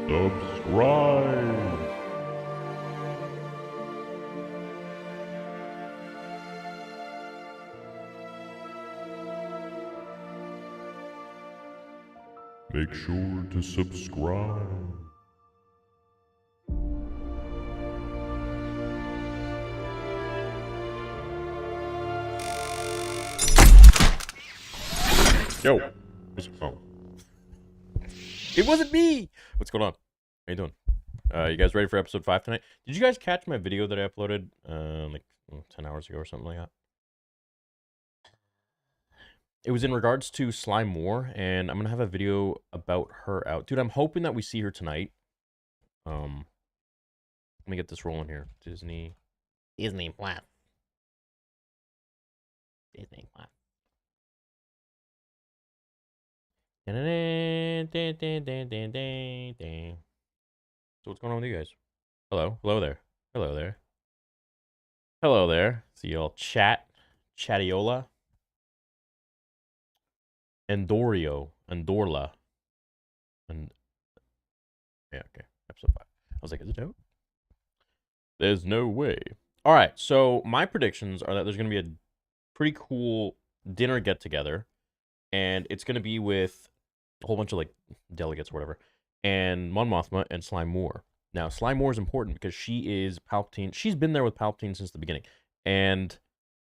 Subscribe. Make sure to subscribe. Yo, what's wrong? It wasn't me. What's going on? How you doing? You guys ready for episode 5 tonight? Did you guys catch my video that I uploaded like 10 hours ago or something like that? It was in regards to Sly Moore, and I'm gonna have a video about her out. Dude, I'm hoping that we see her tonight. Let me get this rolling here. Disney Plus. Disney Plus. So what's going on with you guys? Hello there. Hello there. See y'all Chattiola. Andorla. And yeah, okay. Episode 5. I was like, is it out? There's no way. All right, so my predictions are that there's going to be a pretty cool dinner get-together, and it's going to be with a whole bunch of, like, delegates or whatever, and Mon Mothma and Sly Moore. Now, Sly Moore is important because she is Palpatine. She's been there with Palpatine since the beginning, and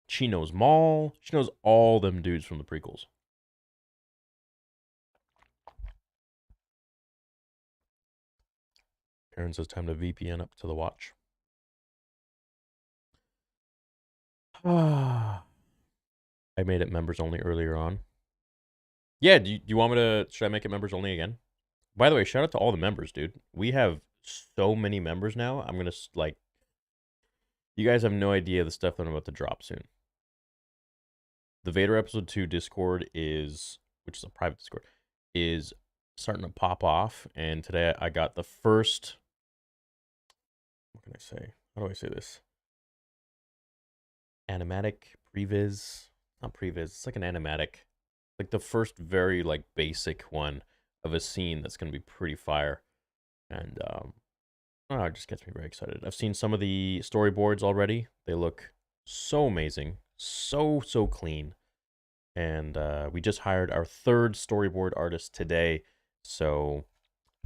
she knows Maul. She knows all them dudes from the prequels. Aaron says time to VPN up to the watch. I made it members only earlier on. Yeah, do you want me to... Should I make it members only again? By the way, shout out to all the members, dude. We have so many members now. I'm going to, like... You guys have no idea the stuff that I'm about to drop soon. The Vader Episode 2 Discord is... Which is a private Discord. Is starting to pop off. And today I got the first... What can I say? How do I say this? Animatic previs. Not previs. It's like an animatic. Like the first very like basic one of a scene that's going to be pretty fire. And it just gets me very excited. I've seen some of the storyboards already. They look so amazing. So clean. And we just hired our 3rd storyboard artist today. So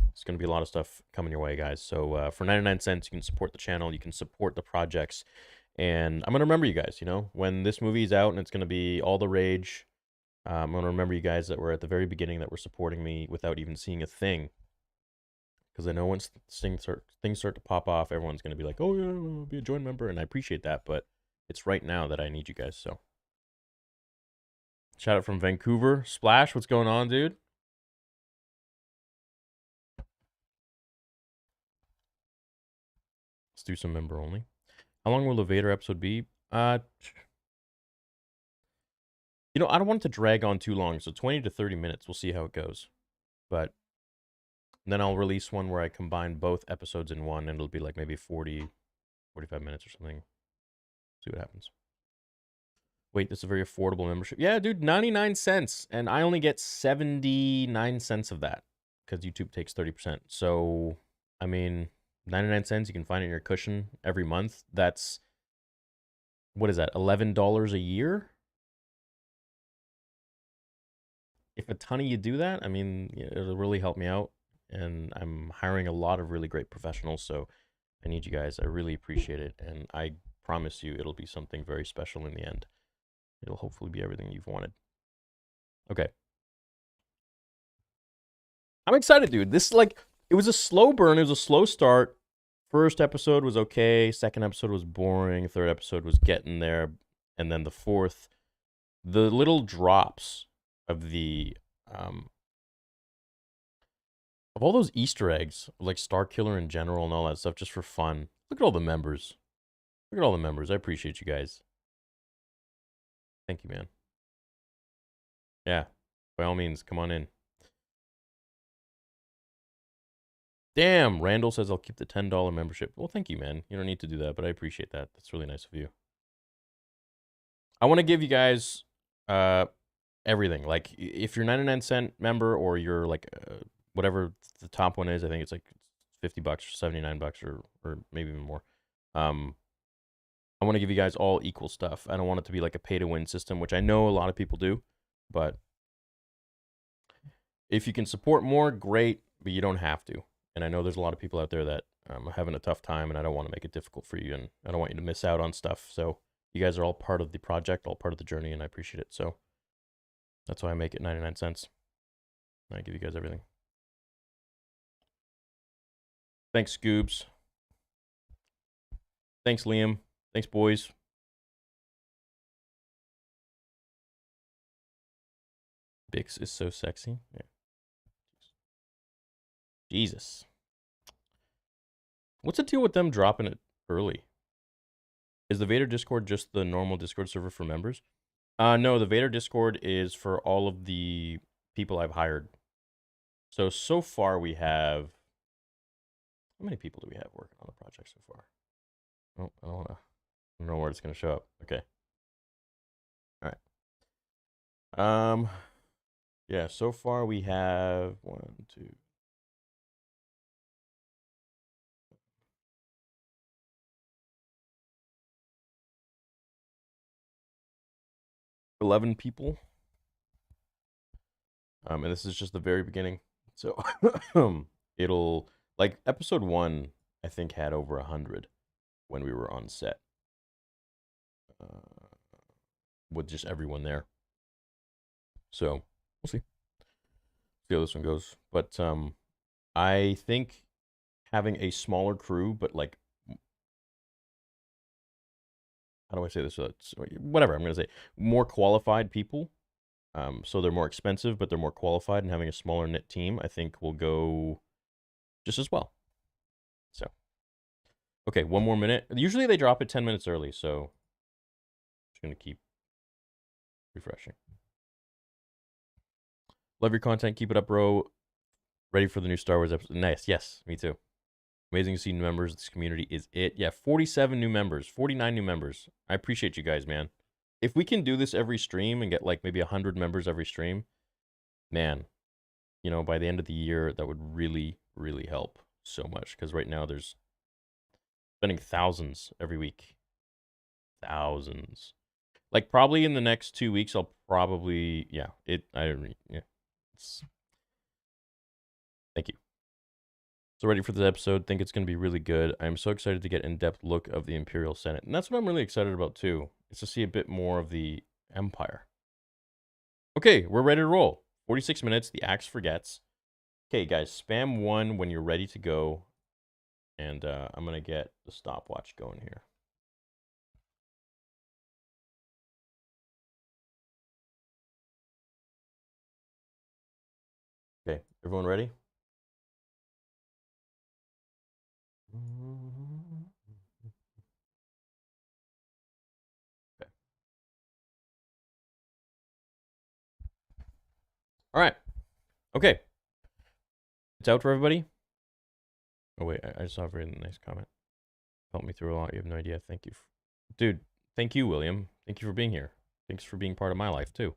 it's going to be a lot of stuff coming your way, guys. So for 99 cents, you can support the channel. You can support the projects. And I'm going to remember you guys, you know, when this movie is out and it's going to be all the rage. I'm going to remember you guys that were at the very beginning that were supporting me without even seeing a thing. Because I know once things start to pop off, everyone's going to be like, oh, yeah, I'll be a join member. And I appreciate that. But it's right now that I need you guys. So shout out from Vancouver. Splash, what's going on, dude? Let's do some member only. How long will the Vader episode be? You know, I don't want it to drag on too long, so 20 to 30 minutes. We'll see how it goes. But then I'll release one where I combine both episodes in one, and it'll be like maybe 40, 45 minutes or something. See what happens. Wait, this is a very affordable membership. Yeah, dude, 99 cents. And I only get 79 cents of that because YouTube takes 30%. So, I mean, 99 cents, you can find it in your cushion every month. That's, what is that, $11 a year? If a ton of you do that, I mean, it'll really help me out. And I'm hiring a lot of really great professionals, so I need you guys. I really appreciate it. And I promise you it'll be something very special in the end. It'll hopefully be everything you've wanted. Okay. I'm excited, dude. This, like, it was a slow burn. It was a slow start. First episode was okay. Second episode was boring. Third episode was getting there. And then the fourth, the little drops of of all those Easter eggs, like Star Killer in general and all that stuff, just for fun. Look at all the members. Look at all the members. I appreciate you guys. Thank you, man. Yeah, by all means, come on in. Damn, Randall says I'll keep the $10 membership. Well, thank you, man. You don't need to do that, but I appreciate that. That's really nice of you. I want to give you guys everything. Like, if you're 99-cent member or you're like whatever the top one is, I think it's like $50 or $79 or maybe even more. I want to give you guys all equal stuff. I don't want it to be like a pay-to-win system, which I know a lot of people do, but if you can support more, great, but you don't have to. And I know there's a lot of people out there that are having a tough time, and I don't want to make it difficult for you, and I don't want you to miss out on stuff. So you guys are all part of the project, all part of the journey, and I appreciate it. So that's why I make it 99 cents. I give you guys everything. Thanks, Scoobs. Thanks, Liam. Thanks, boys. Bix is so sexy. Yeah. Jesus. What's the deal with them dropping it early? Is the Vader Discord just the normal Discord server for members? No, the Vader Discord is for all of the people I've hired. So far we have... How many people do we have working on the project so far? Oh, I don't know where it's going to show up. Okay. All right. Yeah, so far we have 1, 2... 11 people. And this is just the very beginning. So it'll, like, episode 1, I think, had over 100 when we were on set. With just everyone there. So we'll see how this one goes. But I think having a smaller crew, but like, how do I say this? Whatever I'm going to say, more qualified people. So they're more expensive, but they're more qualified, and having a smaller knit team, I think, will go just as well. So, okay, one more minute. Usually they drop it 10 minutes early, so I'm just going to keep refreshing. Love your content. Keep it up, bro. Ready for the new Star Wars episode. Nice. Yes, me too. Amazing to see new members. This community is it. Yeah, 47 new members, 49 new members. I appreciate you guys, man. If we can do this every stream and get like maybe 100 members every stream, man, you know, by the end of the year, that would really, really help so much. Because right now there's spending thousands every week. Thousands. Like, probably in the next 2 weeks, I'll probably, yeah, thank you. So ready for this episode. Think it's going to be really good. I'm so excited to get an in-depth look of the Imperial Senate. And that's what I'm really excited about too. Is to see a bit more of the Empire. Okay, we're ready to roll. 46 minutes. The axe forgets. Okay, guys, spam 1 when you're ready to go. And I'm going to get the stopwatch going here. Okay, everyone ready? Okay. All right. Okay. It's out for everybody. Oh, wait. I saw a very nice comment. Helped me through a lot. You have no idea. Thank you. Dude, thank you, William. Thank you for being here. Thanks for being part of my life, too.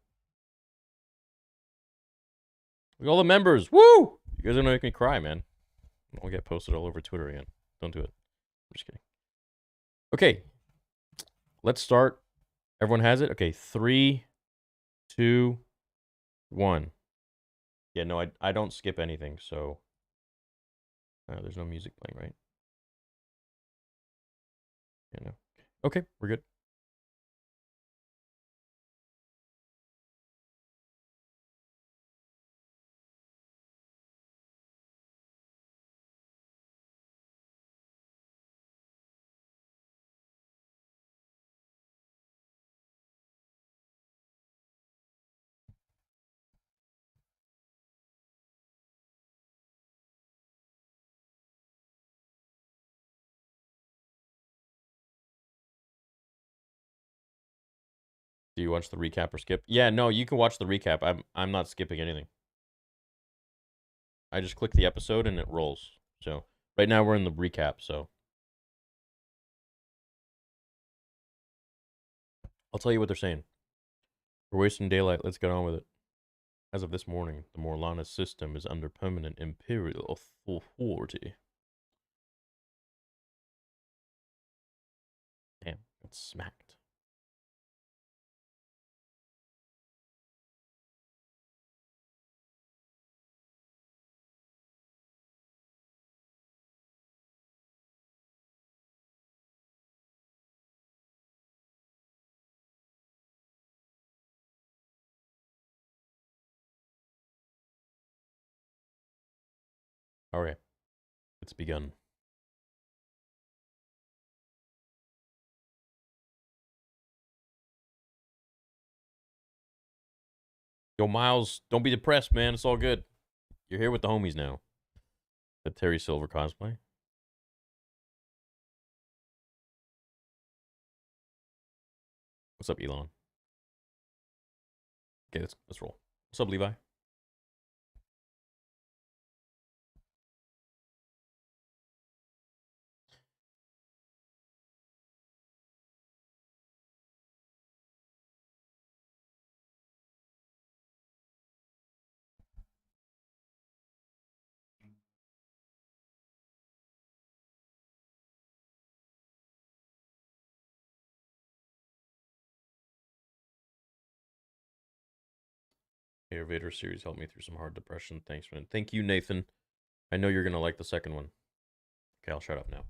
Look at all the members. Woo! You guys are going to make me cry, man. I'll get posted all over Twitter again. Don't do it. I'm just kidding. Okay. Let's start. Everyone has it? Okay. 3, 2, 1. Yeah, no, I don't skip anything, so... there's no music playing, right? Yeah, no. Okay, we're good. Do you watch the recap or skip? Yeah, no, you can watch the recap. I'm not skipping anything. I just click the episode and it rolls. So right now we're in the recap. So I'll tell you what they're saying. We're wasting daylight. Let's get on with it. As of this morning, the Morlana system is under permanent imperial authority. Damn, got smacked. All right, it's begun. Yo, Miles, don't be depressed, man. It's all good. You're here with the homies now. The Terry Silver cosplay. What's up, Elon? Okay, let's roll. What's up, Levi? Air Vader series helped me through some hard depression. Thanks, man. Thank you, Nathan. I know you're gonna like the second one. Okay, I'll shut up now.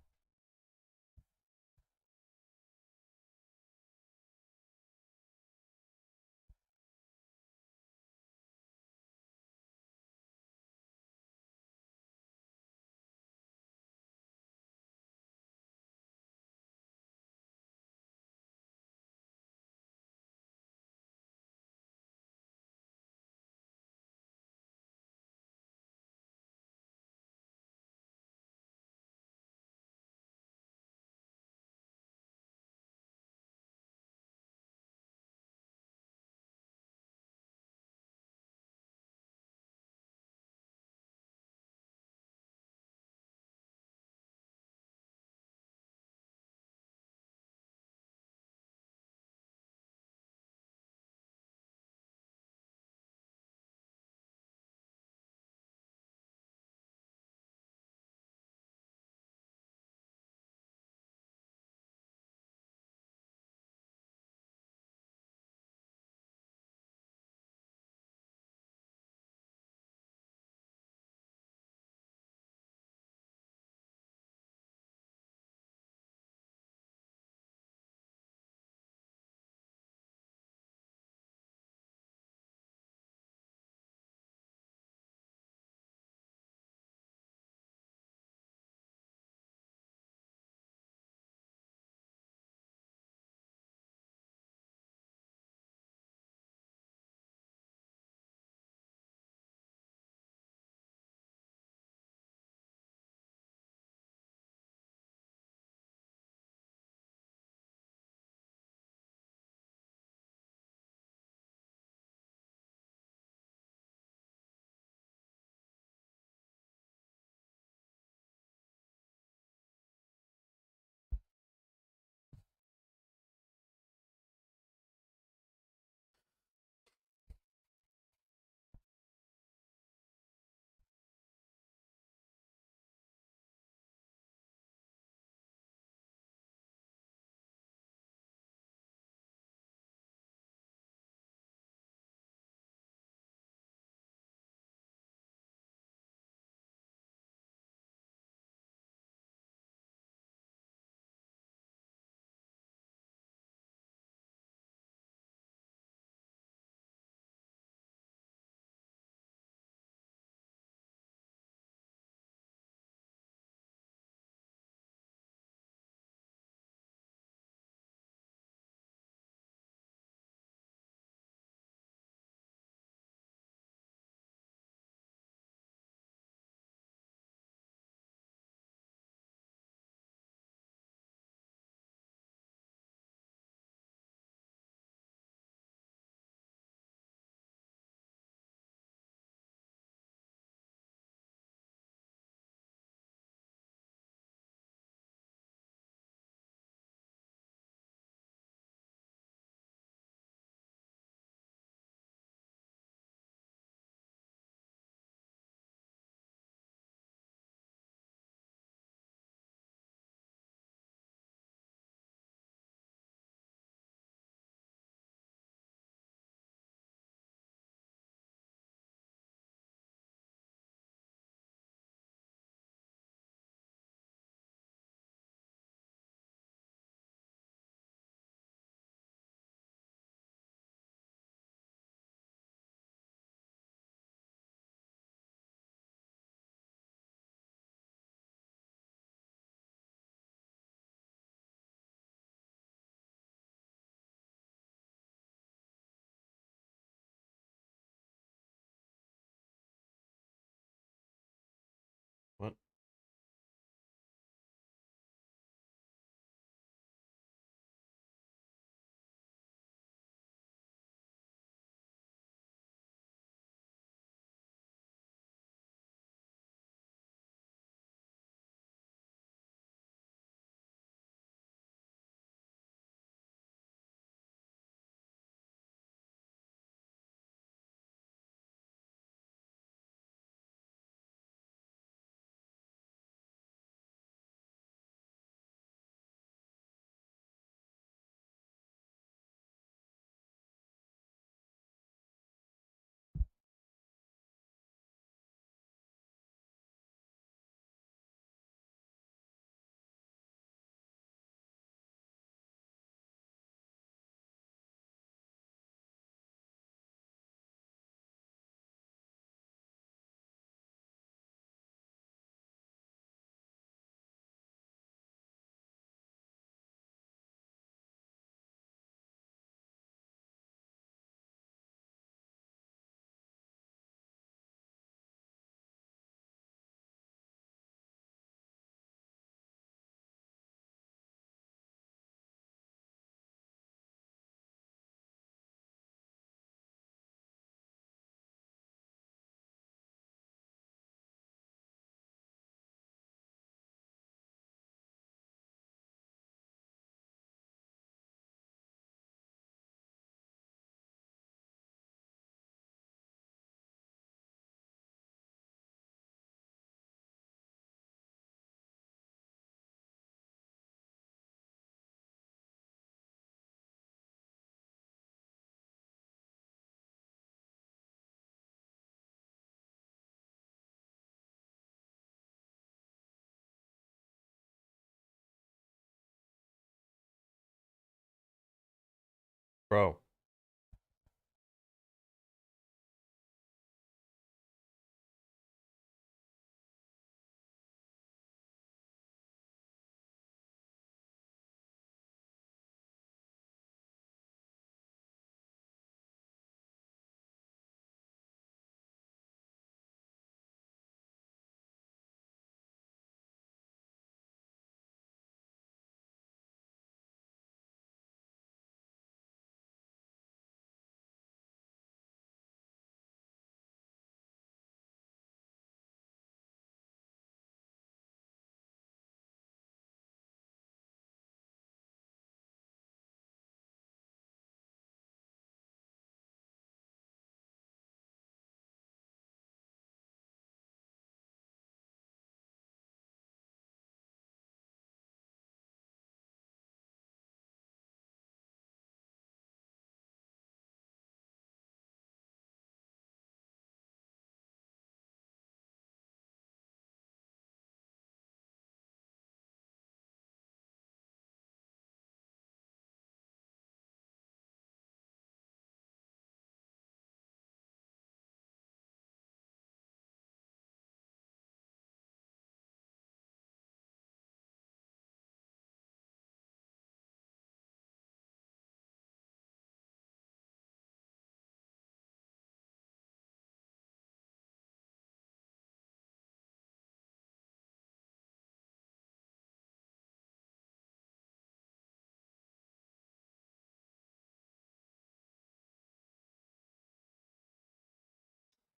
Bro.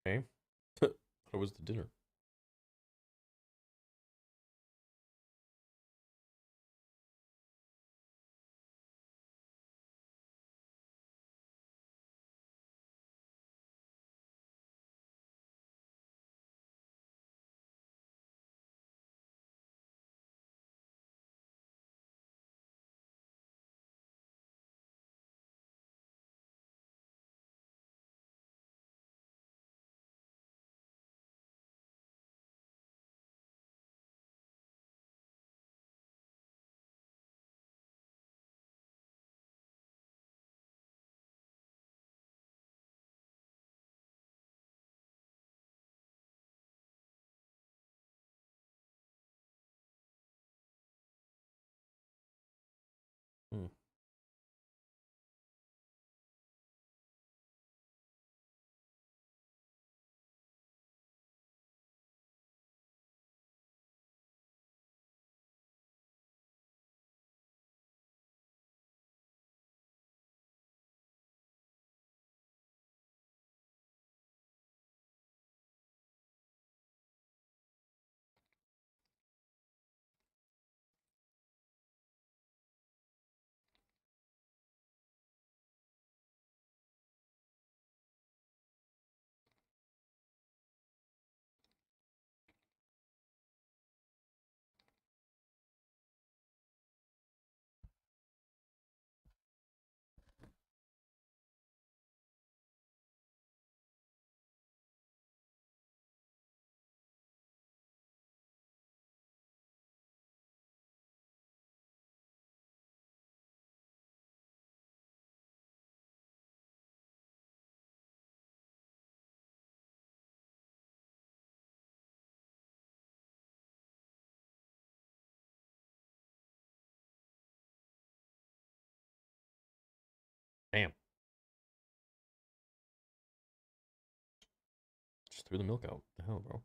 Okay. What was the dinner? Hmm. Damn. Just threw the milk out. The hell, bro?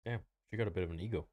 Damn, she got a bit of an ego.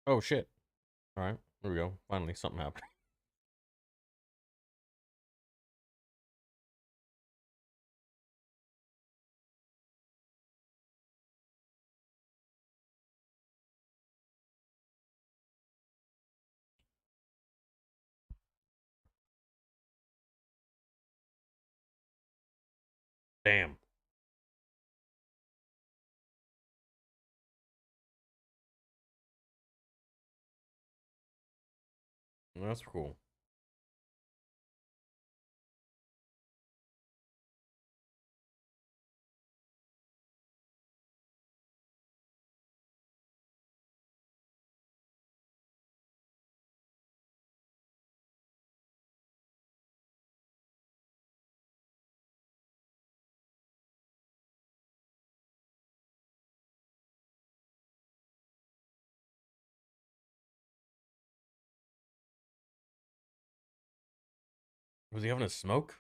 Oh shit. Alright, there we go. Finally, something happened. Damn. That's cool. Was he having a smoke?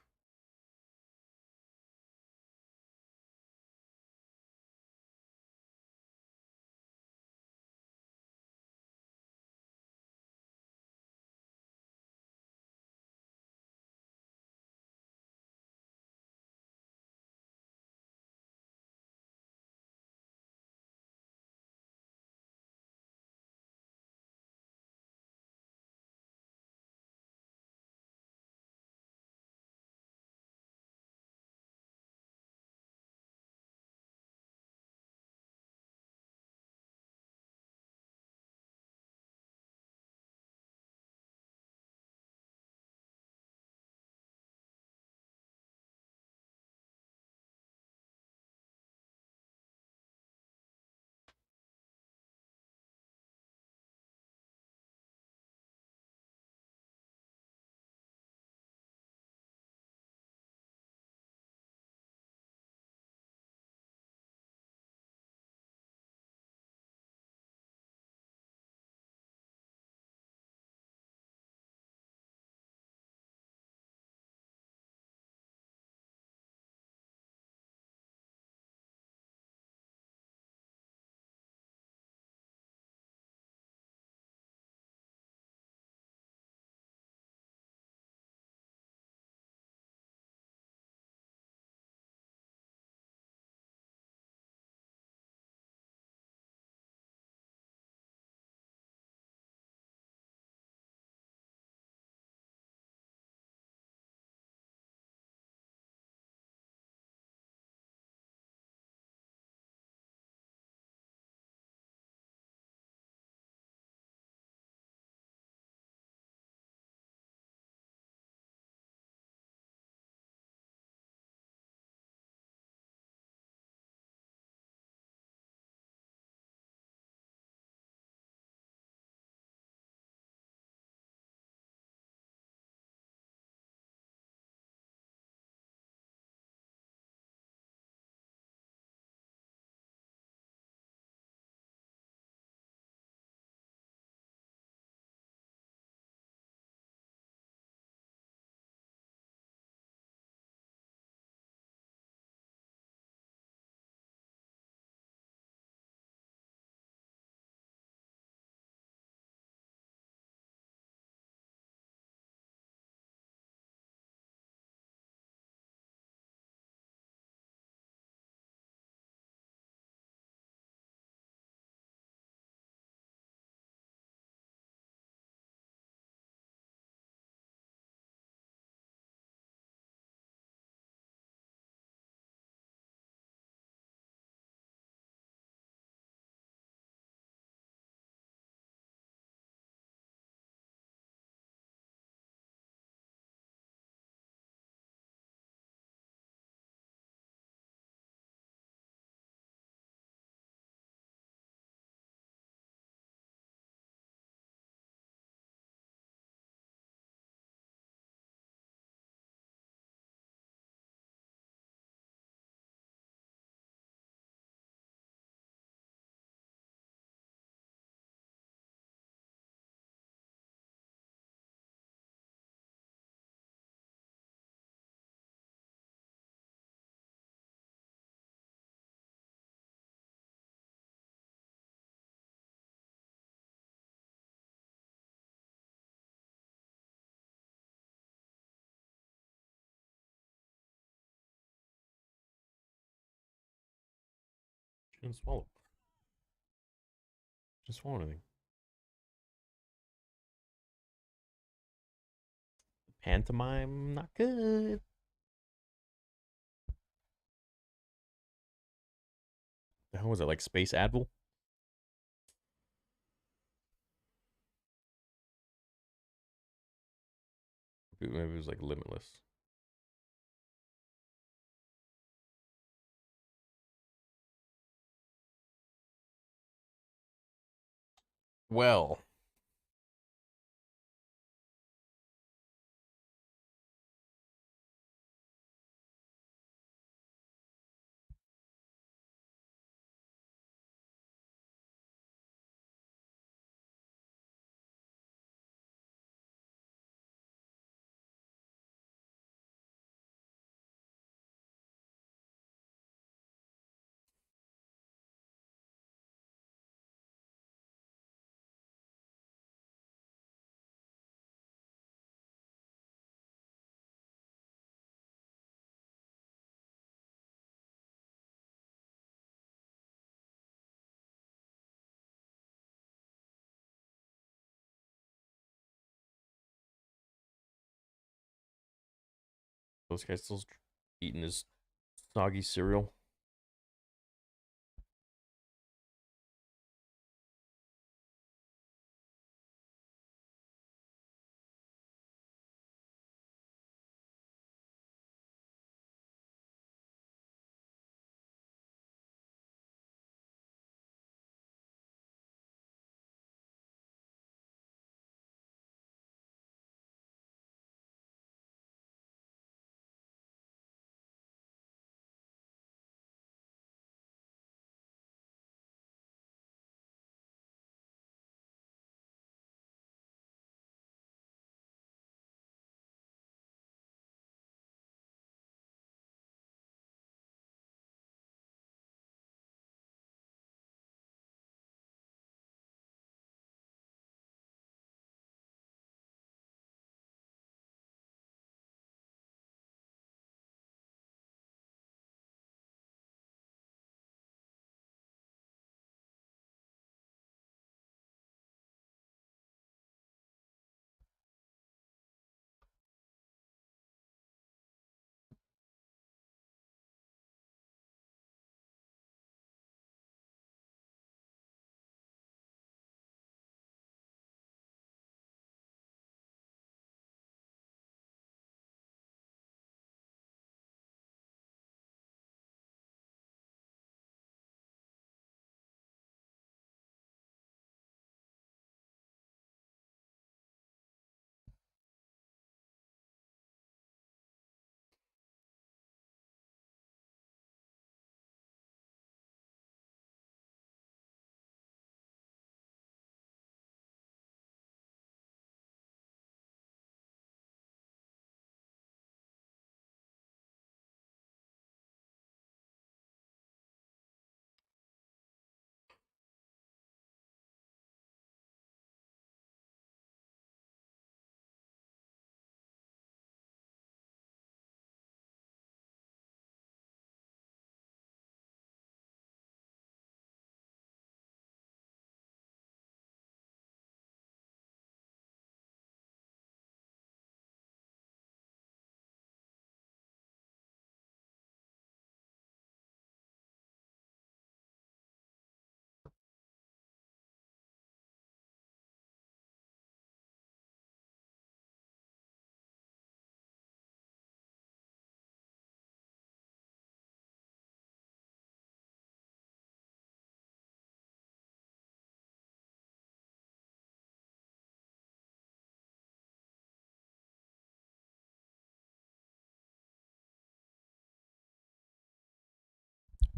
She didn't swallow. She didn't swallow anything. Pantomime, not good. The hell was it, like Space Advil? Maybe it was like Limitless. Well, those guys still eating his soggy cereal.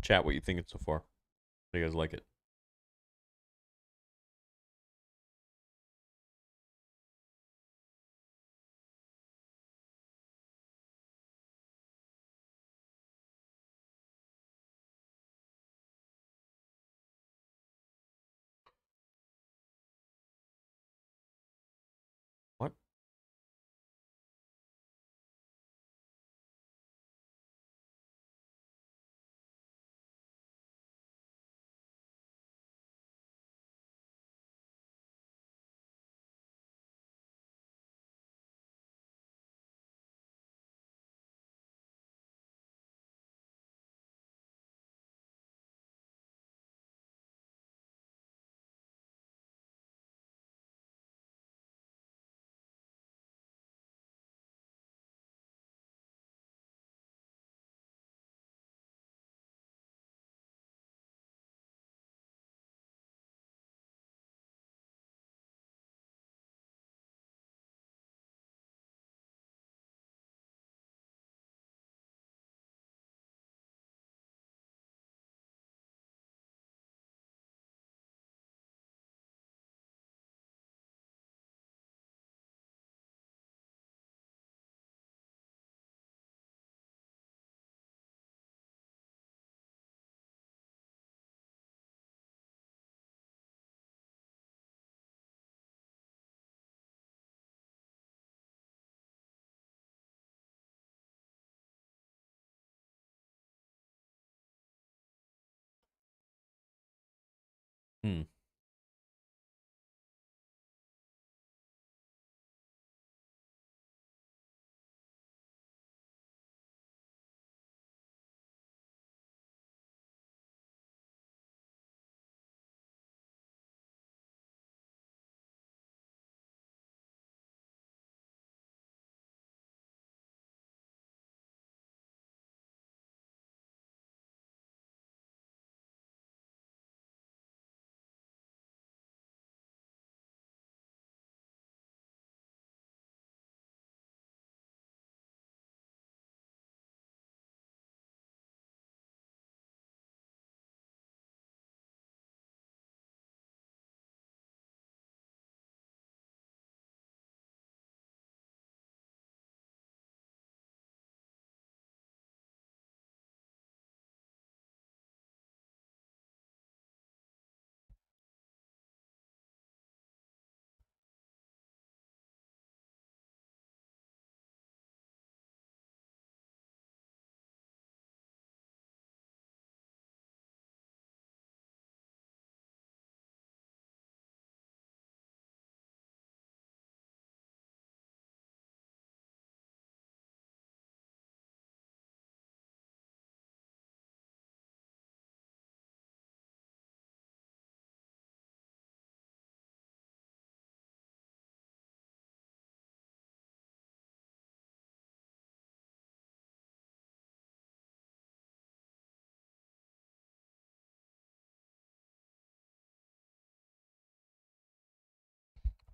Chat, what you thinking so far? Do you guys like it? What? Hmm.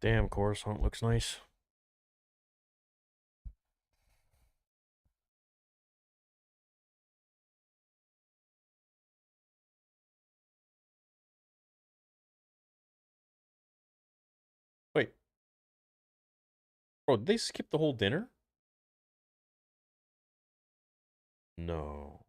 Damn, Coruscant looks nice. Wait, bro, did they skip the whole dinner? No.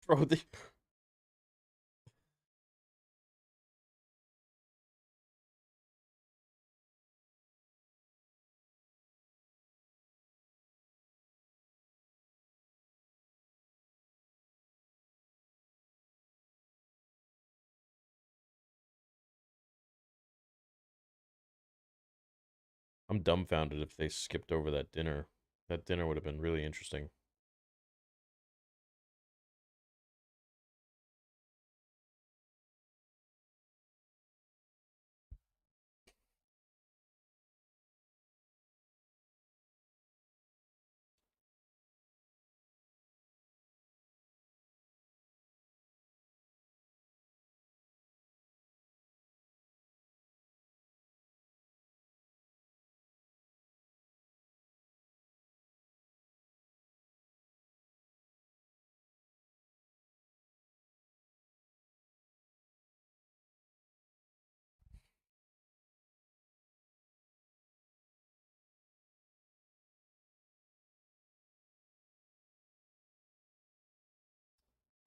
Bro, they, I'm dumbfounded if they skipped over that dinner. That dinner would have been really interesting.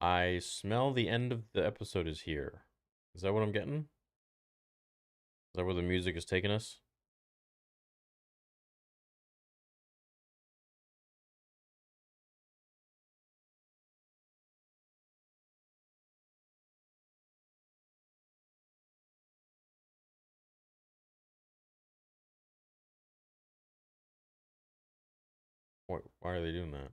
I smell the end of the episode is here. Is that what I'm getting? Is that where the music is taking us? Why are they doing that?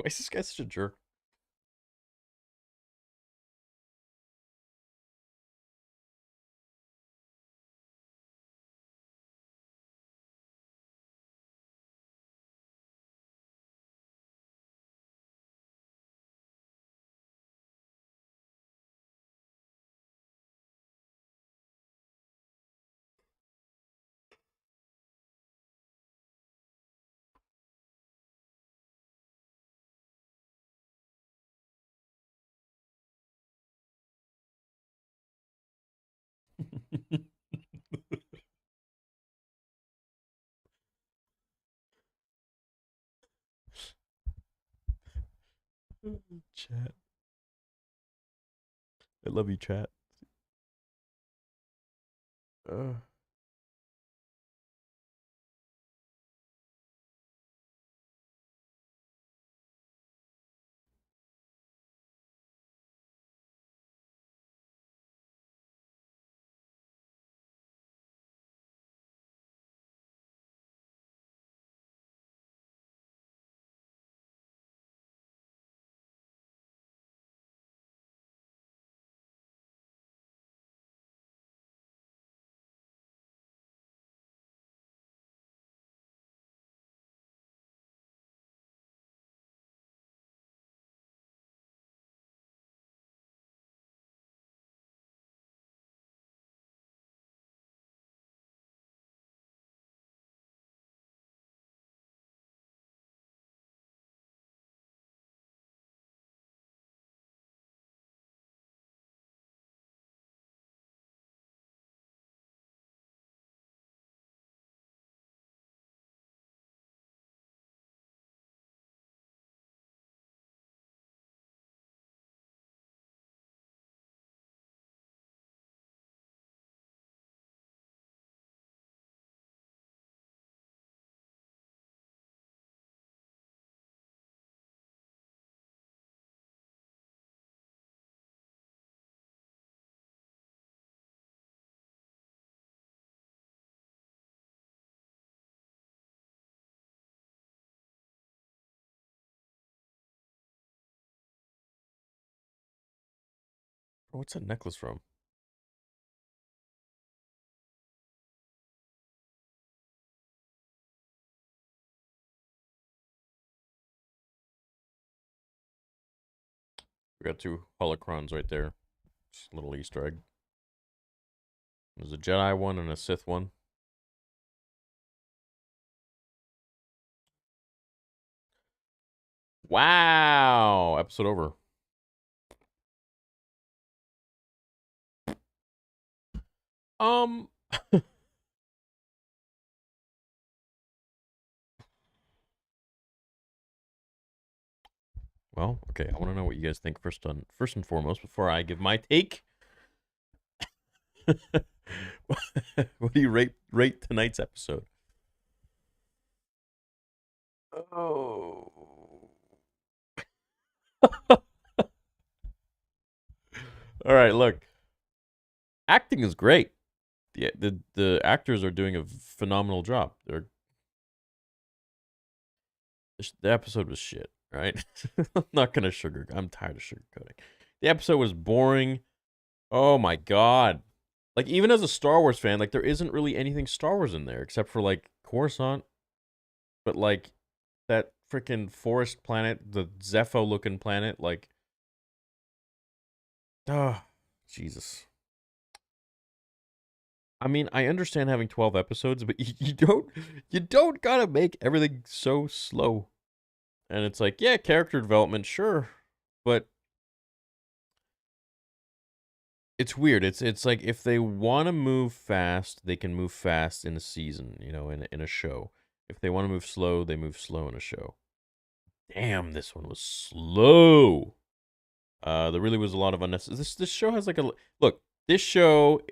Why is this guy such a jerk? Chat. I love you, chat. Uh, what's that necklace from? We got two holocrons right there. Just a little Easter egg. There's a Jedi one and a Sith one. Wow! Episode over. Um. Well, okay. I want to know what you guys think first and foremost before I give my take. What do you rate tonight's episode? Oh. All right, look. Acting is great. The actors are doing a phenomenal job. The episode was shit, right? I'm not gonna I'm tired of sugarcoating. The episode was boring. Oh my god. Like, even as a Star Wars fan, like, there isn't really anything Star Wars in there except for, like, Coruscant. But, like, that freaking forest planet, the Zepho looking planet, like, oh, Jesus. I mean, I understand having 12 episodes, but you don't gotta make everything so slow. And it's like, yeah, character development, sure, but it's weird. It's like, if they want to move fast, they can move fast in a season, in a show. If they want to move slow, they move slow in a show. Damn, this one was slow. There really was a lot of unnecessary. This show has like a look. This show,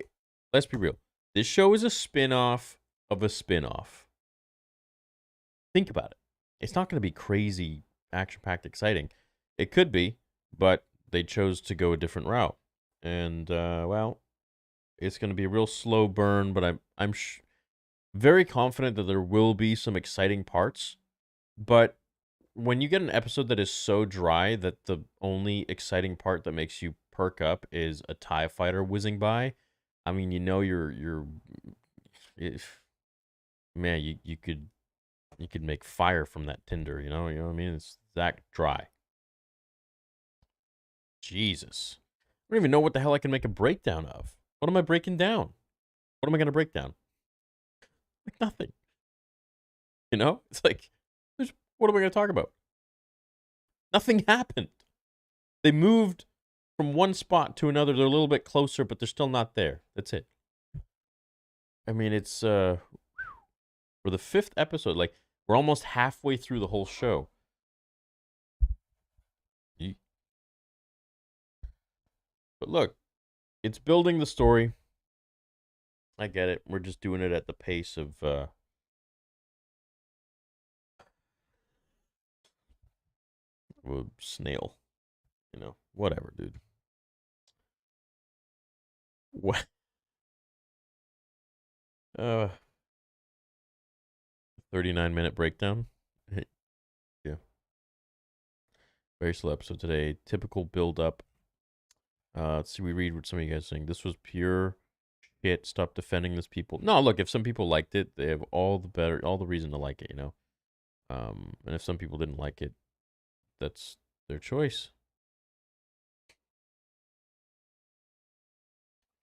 let's be real. This show is a spin-off of a spin-off. Think about it. It's not going to be crazy, action-packed, exciting. It could be, but they chose to go a different route, and well, it's going to be a real slow burn. But I'm very confident that there will be some exciting parts, but when you get an episode that is so dry that the only exciting part that makes you perk up is a TIE fighter whizzing by, I mean, you're if man, you could make fire from that tinder, you know what I mean? It's that dry. Jesus. I don't even know what the hell I can make a breakdown of. What am I breaking down? What am I going to break down? Like nothing. You know? It's like, what am I going to talk about? Nothing happened. They moved from one spot to another. They're a little bit closer, but they're still not there. That's it. I mean, it's for the 5th episode, like we're almost halfway through the whole show. But look, it's building the story. I get it. We're just doing it at the pace of a snail. You know, whatever, dude. What? 39-minute breakdown. Yeah. Very slow episode today. Typical build up. Let's see. We read what some of you guys are saying. This was pure shit. Stop defending this people. No, look. If some people liked it, they have all the reason to like it. You know. And if some people didn't like it, that's their choice.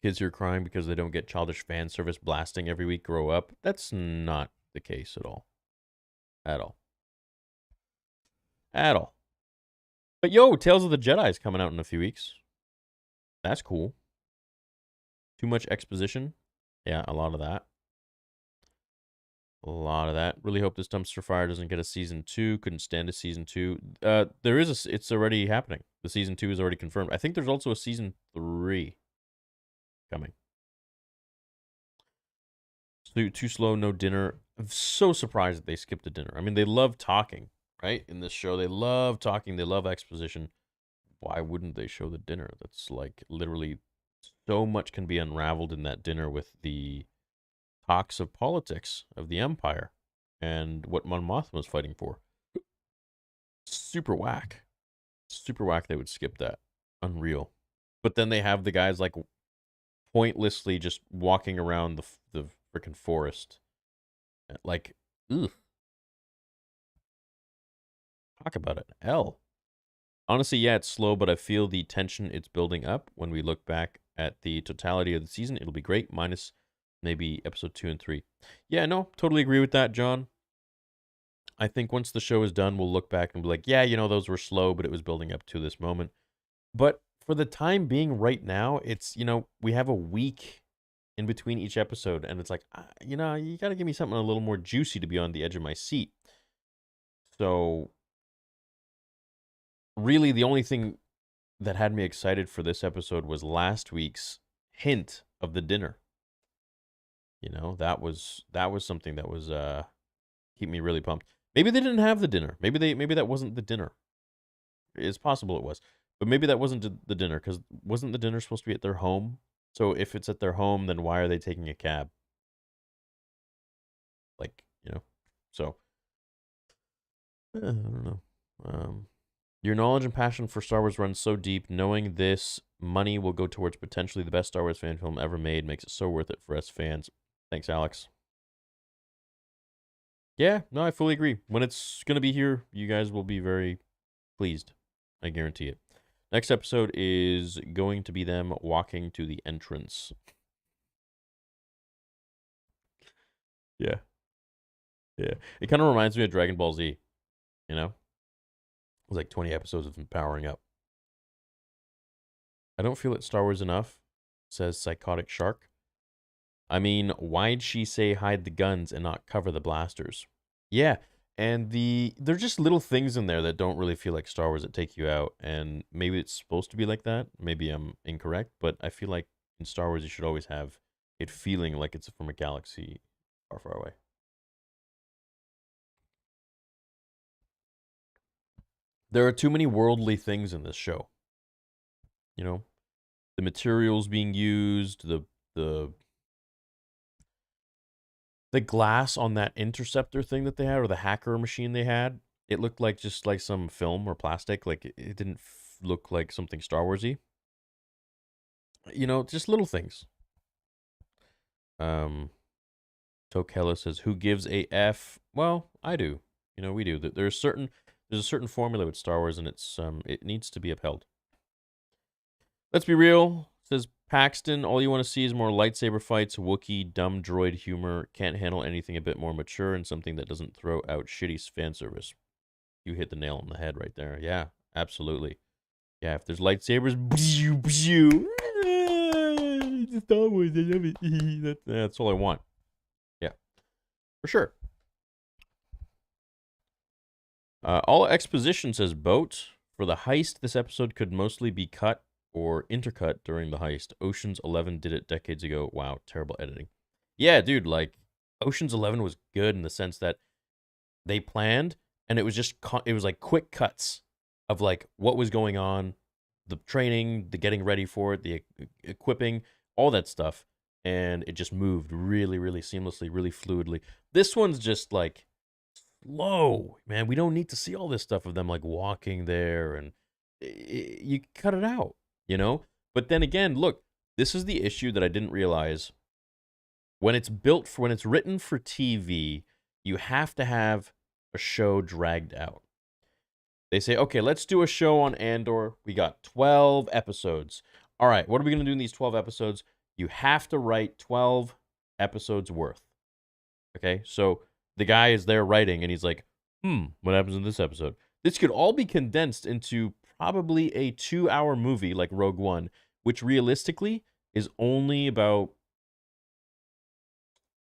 Kids who are crying because they don't get childish fan service blasting every week grow up. That's not the case at all. At all. At all. But yo, Tales of the Jedi is coming out in a few weeks. That's cool. Too much exposition. Yeah, a lot of that. A lot of that. Really hope this dumpster fire doesn't get a season 2. Couldn't stand a season 2. It's already happening. The season 2 is already confirmed. I think there's also a season 3 coming. Too slow, no dinner. I'm so surprised that they skipped the dinner. I mean, they love talking, right? In this show, they love talking. They love exposition. Why wouldn't they show the dinner? That's like literally so much can be unraveled in that dinner with the talks of politics of the Empire and what Mon Mothma was fighting for. Super whack. Super whack they would skip that. Unreal. But then they have the guys like pointlessly just walking around the freaking forest. Like, ugh. Talk about it. L. Honestly, yeah, it's slow, but I feel the tension it's building up. When we look back at the totality of the season, it'll be great, minus maybe episode 2 and 3. Yeah, no, totally agree with that, John. I think once the show is done, we'll look back and be like, yeah, you know, those were slow, but it was building up to this moment. But for the time being right now, it's, you know, we have a week in between each episode, and it's like, you know, you got to give me something a little more juicy to be on the edge of my seat. So really the only thing that had me excited for this episode was last week's hint of the dinner. You know, that was something that was keep me really pumped. Maybe they didn't have the dinner. Maybe that wasn't the dinner. It's possible it was. But maybe that wasn't the dinner, cuz wasn't the dinner supposed to be at their home? So if it's at their home, then why are they taking a cab? Like, you know. So I don't know. Your knowledge and passion for Star Wars runs so deep. Knowing this money will go towards potentially the best Star Wars fan film ever made makes it so worth it for us fans. Thanks, Alex. Yeah, no, I fully agree. When it's going to be here, you guys will be very pleased. I guarantee it. Next episode is going to be them walking to the entrance. Yeah. Yeah. It kind of reminds me of Dragon Ball Z, you know? It was like 20 episodes of them powering up. I don't feel it's Star Wars enough, says Psychotic Shark. I mean, why'd she say hide the guns and not cover the blasters? Yeah, and they're just little things in there that don't really feel like Star Wars that take you out, and maybe it's supposed to be like that. Maybe I'm incorrect, but I feel like in Star Wars you should always have it feeling like it's from a galaxy far, far away. There are too many worldly things in this show. You know, the materials being used, the the glass on that interceptor thing that they had, or the hacker machine they had, it looked like just like some film or plastic. Like it didn't look like something Star Warsy. You know, just little things. Um, Tokella says, "Who gives a f?" Well, I do. You know, we do. There's a certain formula with Star Wars, and it needs to be upheld. Let's be real, says Paxton. All you want to see is more lightsaber fights, Wookiee, dumb droid humor. Can't handle anything a bit more mature and something that doesn't throw out shitty fan service. You hit the nail on the head right there. Yeah, absolutely. Yeah, if there's lightsabers, Star Wars, I love it. That's all I want. Yeah, for sure. All exposition, says Boat. For the heist, this episode could mostly be cut or intercut during the heist. Ocean's 11 did it decades ago. Wow, terrible editing. Yeah, dude, like Ocean's 11 was good in the sense that they planned and it was just it was like quick cuts of like what was going on, the training, the getting ready for it, the equipping, all that stuff, and it just moved really really seamlessly, really fluidly. This one's just like slow, man. We don't need to see all this stuff of them like walking there and you cut it out, you know? But then again, look, this is the issue that I didn't realize. When it's when it's written for TV, you have to have a show dragged out. They say, okay, let's do a show on Andor. We got 12 episodes. All right, what are we going to do in these 12 episodes? You have to write 12 episodes worth. Okay, so the guy is there writing, and he's like, what happens in this episode? This could all be condensed into probably a 2-hour movie like Rogue One, which realistically is only about,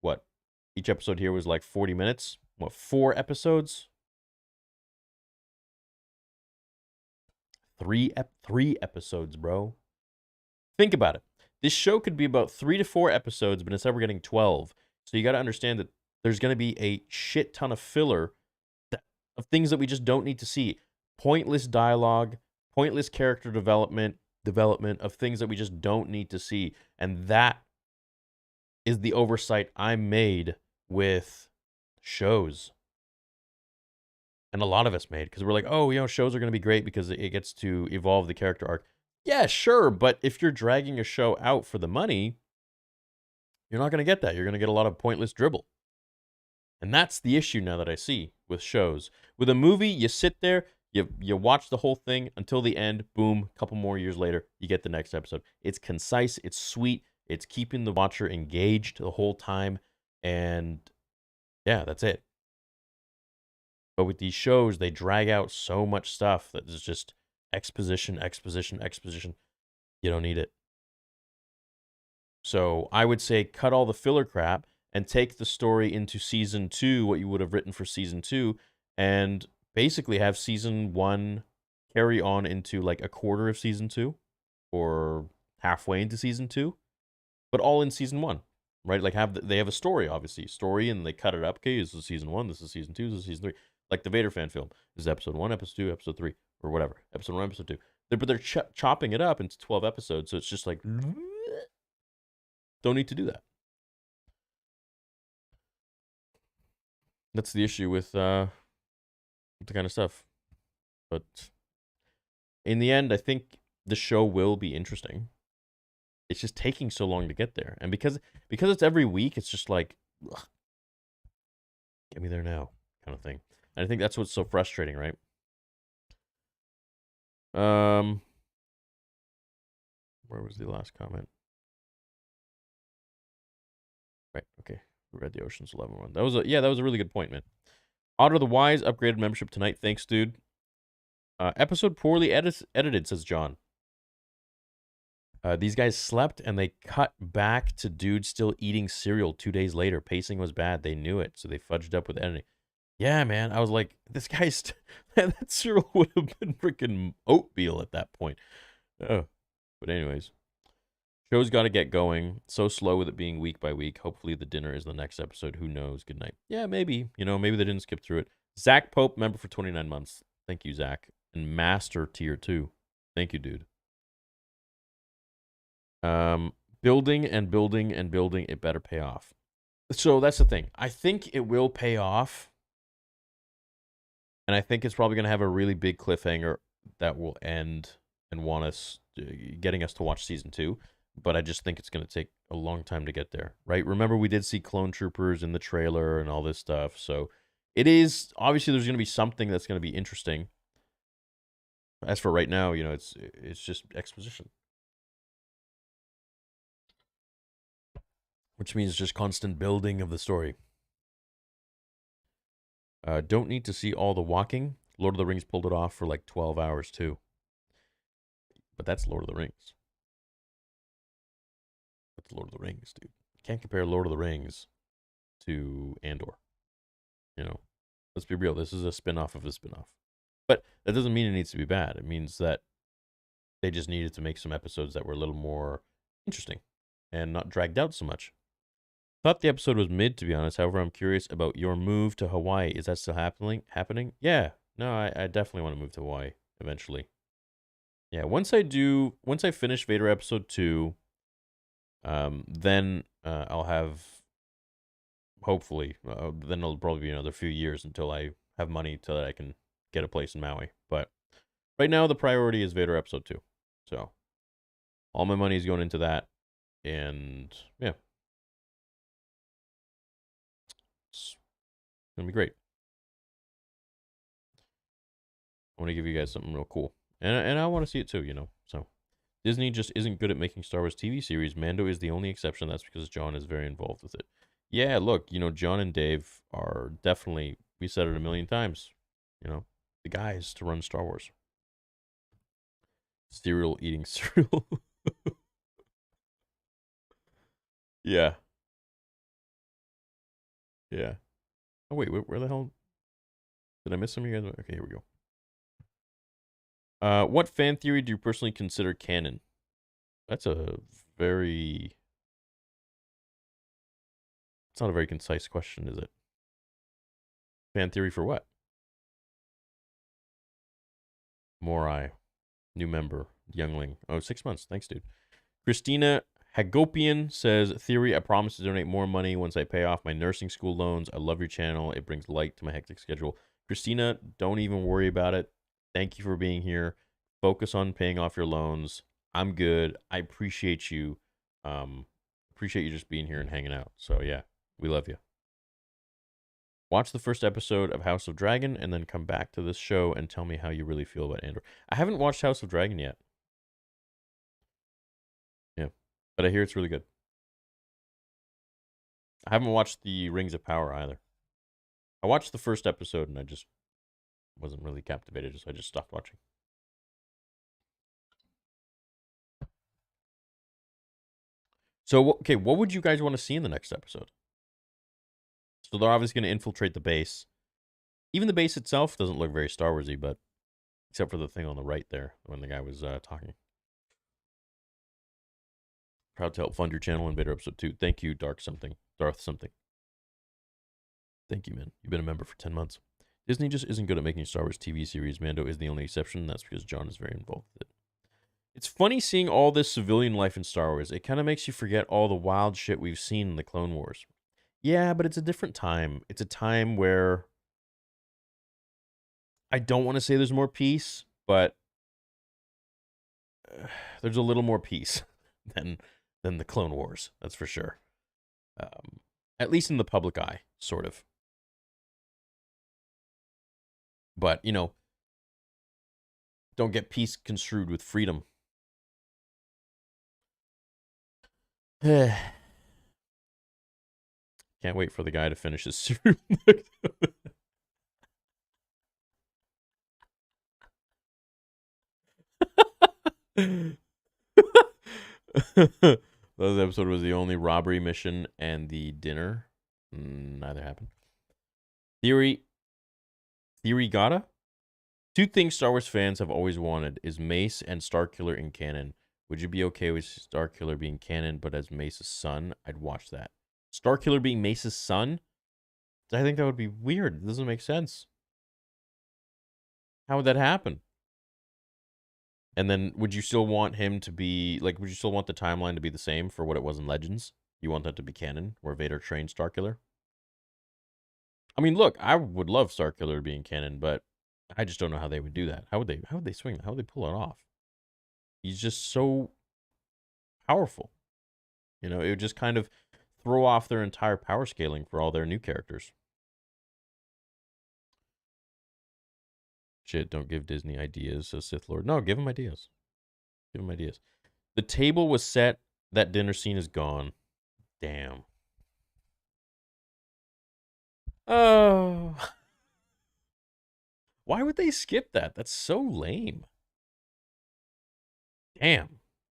what? Each episode here was like 40 minutes. What, 4 episodes? Three episodes, bro. Think about it. This show could be about 3 to 4 episodes, but instead we're getting 12. So you got to understand that there's going to be a shit ton of filler of things that we just don't need to see. Pointless dialogue, pointless character development of things that we just don't need to see. And that is the oversight I made with shows. And a lot of us made, because we're like, oh, you know, shows are going to be great because it gets to evolve the character arc. Yeah, sure, but if you're dragging a show out for the money, you're not going to get that. You're going to get a lot of pointless dribble. And that's the issue now that I see with shows. With a movie, you sit there, you watch the whole thing until the end, boom, a couple more years later, you get the next episode. It's concise, it's sweet, it's keeping the watcher engaged the whole time, and yeah, that's it. But with these shows, they drag out so much stuff that is just exposition. You don't need it. So I would say cut all the filler crap and take the story into season 2, what you would have written for season 2, and basically have season 1 carry on into like a quarter of season 2 or halfway into season 2, but all in season 1, right? Like they have a story, obviously, and they cut it up. Okay, this is season 1, this is season 2, this is season 3. Like the Vader fan film. This is episode 1, episode 2, episode 3, or whatever. Episode 1, episode 2. But they're chopping it up into 12 episodes, so it's just like, don't need to do that. That's the issue with the kind of stuff. But in the end, I think the show will be interesting. It's just taking so long to get there. And because it's every week, it's just like, ugh, get me there now kind of thing. And I think that's what's so frustrating, right? Where was the last comment? Right, okay. We read the Ocean's 11 one. That was a really good point, man. Otter the Wise upgraded membership tonight. Thanks, dude. Episode poorly edited, says John. These guys slept and they cut back to dude still eating cereal 2 days later. Pacing was bad. They knew it, so they fudged up with editing. Yeah, man. I was like, this guy's that cereal would have been freaking oatmeal at that point. Oh, but anyways, show's got to get going. So slow with it being week by week. Hopefully, the dinner is the next episode. Who knows? Good night. Yeah, maybe. You know, maybe they didn't skip through it. Zach Pope, member for 29 months. Thank you, Zach. And Master Tier 2. Thank you, dude. Building and building and building. It better pay off. So that's the thing. I think it will pay off. And I think it's probably going to have a really big cliffhanger that will end and want us getting us to watch season 2. But I just think it's going to take a long time to get there, right? Remember, we did see clone troopers in the trailer and all this stuff. So it is obviously there's going to be something that's going to be interesting. As for right now, it's just exposition, which means just constant building of the story. Don't need to see all the walking. Lord of the Rings pulled it off for like 12 hours too. But that's Lord of the Rings. That's Lord of the Rings, dude. Can't compare Lord of the Rings to Andor. Let's be real. This is a spin-off of a spin-off. But that doesn't mean it needs to be bad. It means that they just needed to make some episodes that were a little more interesting and not dragged out so much. Thought the episode was mid, to be honest. However, I'm curious about your move to Hawaii. Is that still happening? Yeah. No, I definitely want to move to Hawaii eventually. Yeah, once I finish Vader episode 2, then I'll have, hopefully, then it'll probably be another few years until I have money so that I can get a place in Maui. But right now, the priority is Vader episode 2. So all my money is going into that. And yeah, it's going to be great. I want to give you guys something real cool. And I want to see it too, So Disney just isn't good at making Star Wars TV series. Mando is the only exception. That's because John is very involved with it. Yeah, look, John and Dave are definitely, we said it a million times, the guys to run Star Wars. Cereal eating cereal. Yeah. Yeah. Oh, wait, where the hell? Did I miss some of you guys? Okay, here we go. What fan theory do you personally consider canon? That's a very... It's not a very concise question, is it? Fan theory for what? Morai. New member. Youngling. Oh, 6 months. Thanks, dude. Christina Hagopian says, Theory, I promise to donate more money once I pay off my nursing school loans. I love your channel. It brings light to my hectic schedule. Christina, don't even worry about it. Thank you for being here. Focus on paying off your loans. I'm good. I appreciate you. Appreciate you just being here and hanging out. So yeah, we love you. Watch the first episode of House of Dragon and then come back to this show and tell me how you really feel about Andor. I haven't watched House of Dragon yet. Yeah, but I hear it's really good. I haven't watched the Rings of Power either. I watched the first episode and I just wasn't really captivated, so I just stopped watching. So, okay, what would you guys want to see in the next episode? So they're obviously going to infiltrate the base. Even the base itself doesn't look very Star Warsy, but except for the thing on the right there when the guy was talking. Proud to help fund your channel in Vader episode 2. Thank you, Darth something. Thank you, man. You've been a member for 10 months. Disney just isn't good at making Star Wars TV series. Mando is the only exception. That's because John is very involved with it. It's funny seeing all this civilian life in Star Wars. It kind of makes you forget all the wild shit we've seen in the Clone Wars. Yeah, but it's a different time. It's a time where I don't want to say there's more peace, but there's a little more peace than the Clone Wars. That's for sure. At least in the public eye, sort of. But, don't get peace construed with freedom. Can't wait for the guy to finish his cereal. Those episode was the only robbery mission and the dinner. Neither happened. Theory Gata? 2 things Star Wars fans have always wanted is Mace and Starkiller in canon. Would you be okay with Starkiller being canon, but as Mace's son? I'd watch that. Starkiller being Mace's son? I think that would be weird. It doesn't make sense. How would that happen? And then would you still want him to be, like, would you still want the timeline to be the same for what it was in Legends? You want that to be canon, where Vader trained Starkiller? I mean, look, I would love Starkiller being canon, but I just don't know how they would do that. How would they swing that? How would they pull it off? He's just so powerful. You know, it would just kind of throw off their entire power scaling for all their new characters. Shit, don't give Disney ideas, says Sith Lord. No, give him ideas. Give him ideas. The table was set. That dinner scene is gone. Damn. Oh. Why would they skip that? That's so lame. Damn.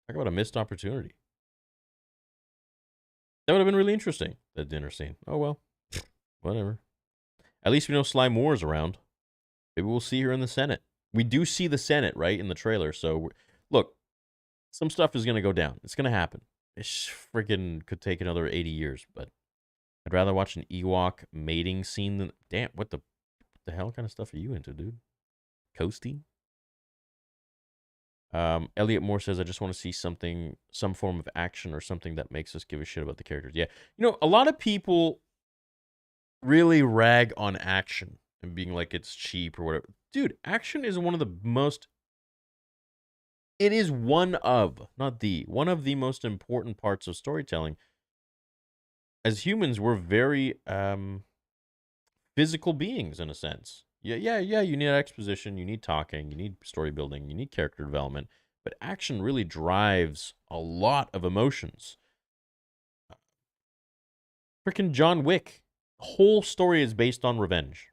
Talk about a missed opportunity. That would have been really interesting, that dinner scene. Oh, well. Whatever. At least we know Sly Moore's around. Maybe we'll see her in the Senate. We do see the Senate, right, in the trailer. So, look, some stuff is going to go down. It's going to happen. It freaking could take another 80 years, but I'd rather watch an Ewok mating scene than... Damn, what the hell kind of stuff are you into, dude? Coasty? Elliot Moore says, I just want to see something, some form of action or something that makes us give a shit about the characters. Yeah. You know, a lot of people really rag on action and being like it's cheap or whatever. Dude, action is one of the most... It is one of, not the, one of the most important parts of storytelling. As humans, we're very physical beings in a sense. Yeah, you need exposition, you need talking, you need story building, you need character development, but action really drives a lot of emotions. Freaking John Wick, the whole story is based on revenge.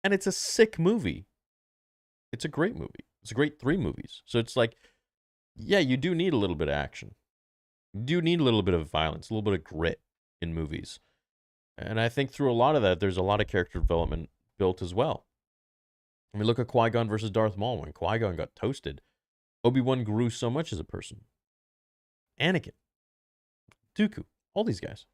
And it's a sick movie. It's a great movie. It's a great 3 movies. So it's like, yeah, you do need a little bit of action. You do need a little bit of violence, a little bit of grit in movies. And I think through a lot of that, there's a lot of character development built as well. I mean, look at Qui-Gon versus Darth Maul. When Qui-Gon got toasted, Obi-Wan grew so much as a person. Anakin, Dooku, all these guys.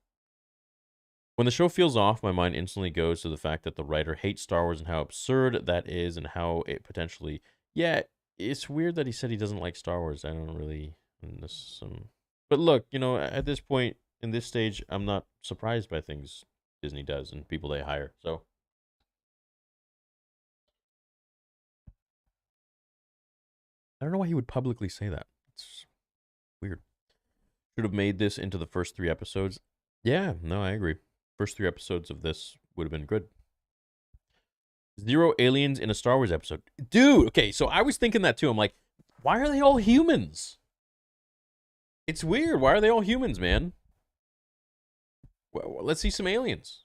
When the show feels off, my mind instantly goes to the fact that the writer hates Star Wars and how absurd that is and how it potentially... Yeah, it's weird that he said he doesn't like Star Wars. I don't really... But look, you know, at this point, in this stage, I'm not surprised by things Disney does and people they hire. So... I don't know why he would publicly say that. It's weird. Should have made this into the first 3 episodes. Yeah, no, I agree. First 3 episodes of this would have been good. 0 aliens in a Star Wars episode. Dude, okay, so I was thinking that too. I'm like, why are they all humans? It's weird. Why are they all humans, man? Well, let's see some aliens.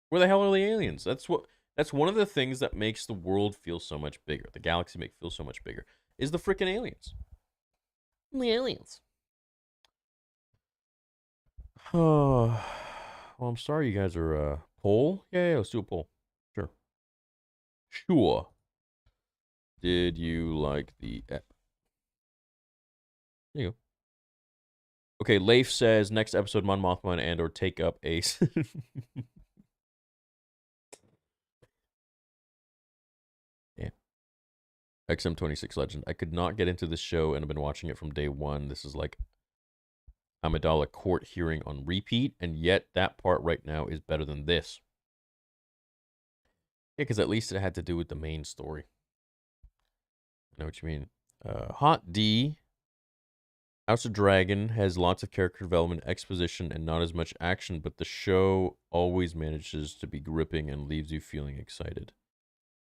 Where the hell are the aliens? That's one of the things that makes the world feel so much bigger. The galaxy make feel so much bigger. Is the freaking aliens. The aliens. Oh, well, I'm sorry you guys are poll. Yeah, let's do a poll. Sure. Sure. Did you like the ep? There you go. Okay, Leif says next episode Mon Mothma and Andor take up Ace. Yeah. XM26 Legend. I could not get into this show and I've been watching it from day one. This is like Amidala court hearing on repeat, and yet that part right now is better than this. Yeah, because at least it had to do with the main story. I know what you mean. Hot D. House of Dragon has lots of character development, exposition, and not as much action, but the show always manages to be gripping and leaves you feeling excited.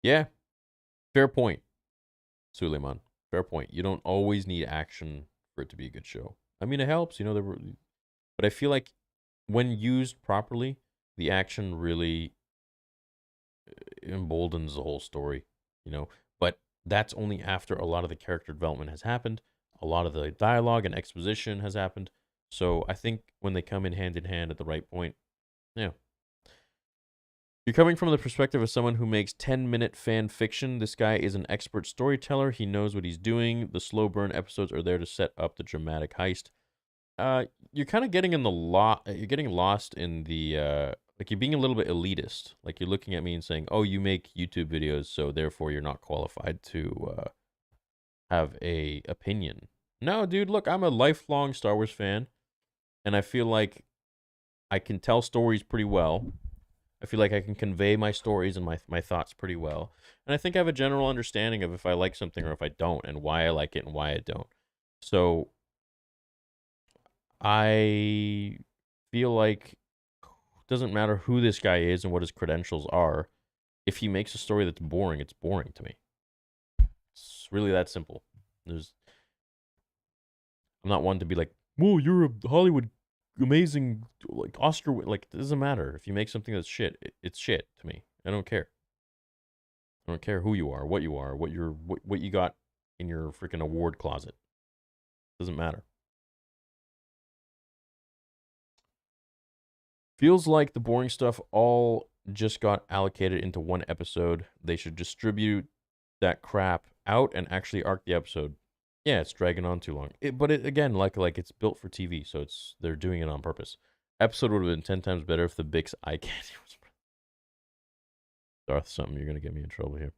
Yeah, fair point, Suleiman. Fair point. You don't always need action for it to be a good show. I mean, it helps, you know, but I feel like when used properly, the action really emboldens the whole story, you know. But that's only after a lot of the character development has happened, a lot of the dialogue and exposition has happened. So I think when they come in hand at the right point, yeah. You're coming from the perspective of someone who makes 10-minute fan fiction. This guy is an expert storyteller. He knows what he's doing. The slow burn episodes are there to set up the dramatic heist. You're kind of getting in the you're getting lost in the like you're being a little bit elitist. Like you're looking at me and saying, "Oh, you make YouTube videos, so therefore you're not qualified to have a opinion." No, dude, look, I'm a lifelong Star Wars fan, and I feel like I can tell stories pretty well. I feel like I can convey my stories and my thoughts pretty well. And I think I have a general understanding of if I like something or if I don't and why I like it and why I don't. So I feel like it doesn't matter who this guy is and what his credentials are. If he makes a story that's boring, it's boring to me. It's really that simple. There's I'm not one to be like, "Whoa, you're a Hollywood amazing like Oscar like it doesn't matter. If you make something that's shit, it's shit to me. I don't care. I don't care who you are, what you got in your freaking award closet. Doesn't matter. Feels like the boring stuff all just got allocated into one episode. They should distribute that crap out and actually arc the episode. Yeah, it's dragging on too long. But again, like it's built for TV, so they're doing it on purpose. Episode would have been 10 times better if the Bix eye candy was. Darth, something you're gonna get me in trouble here.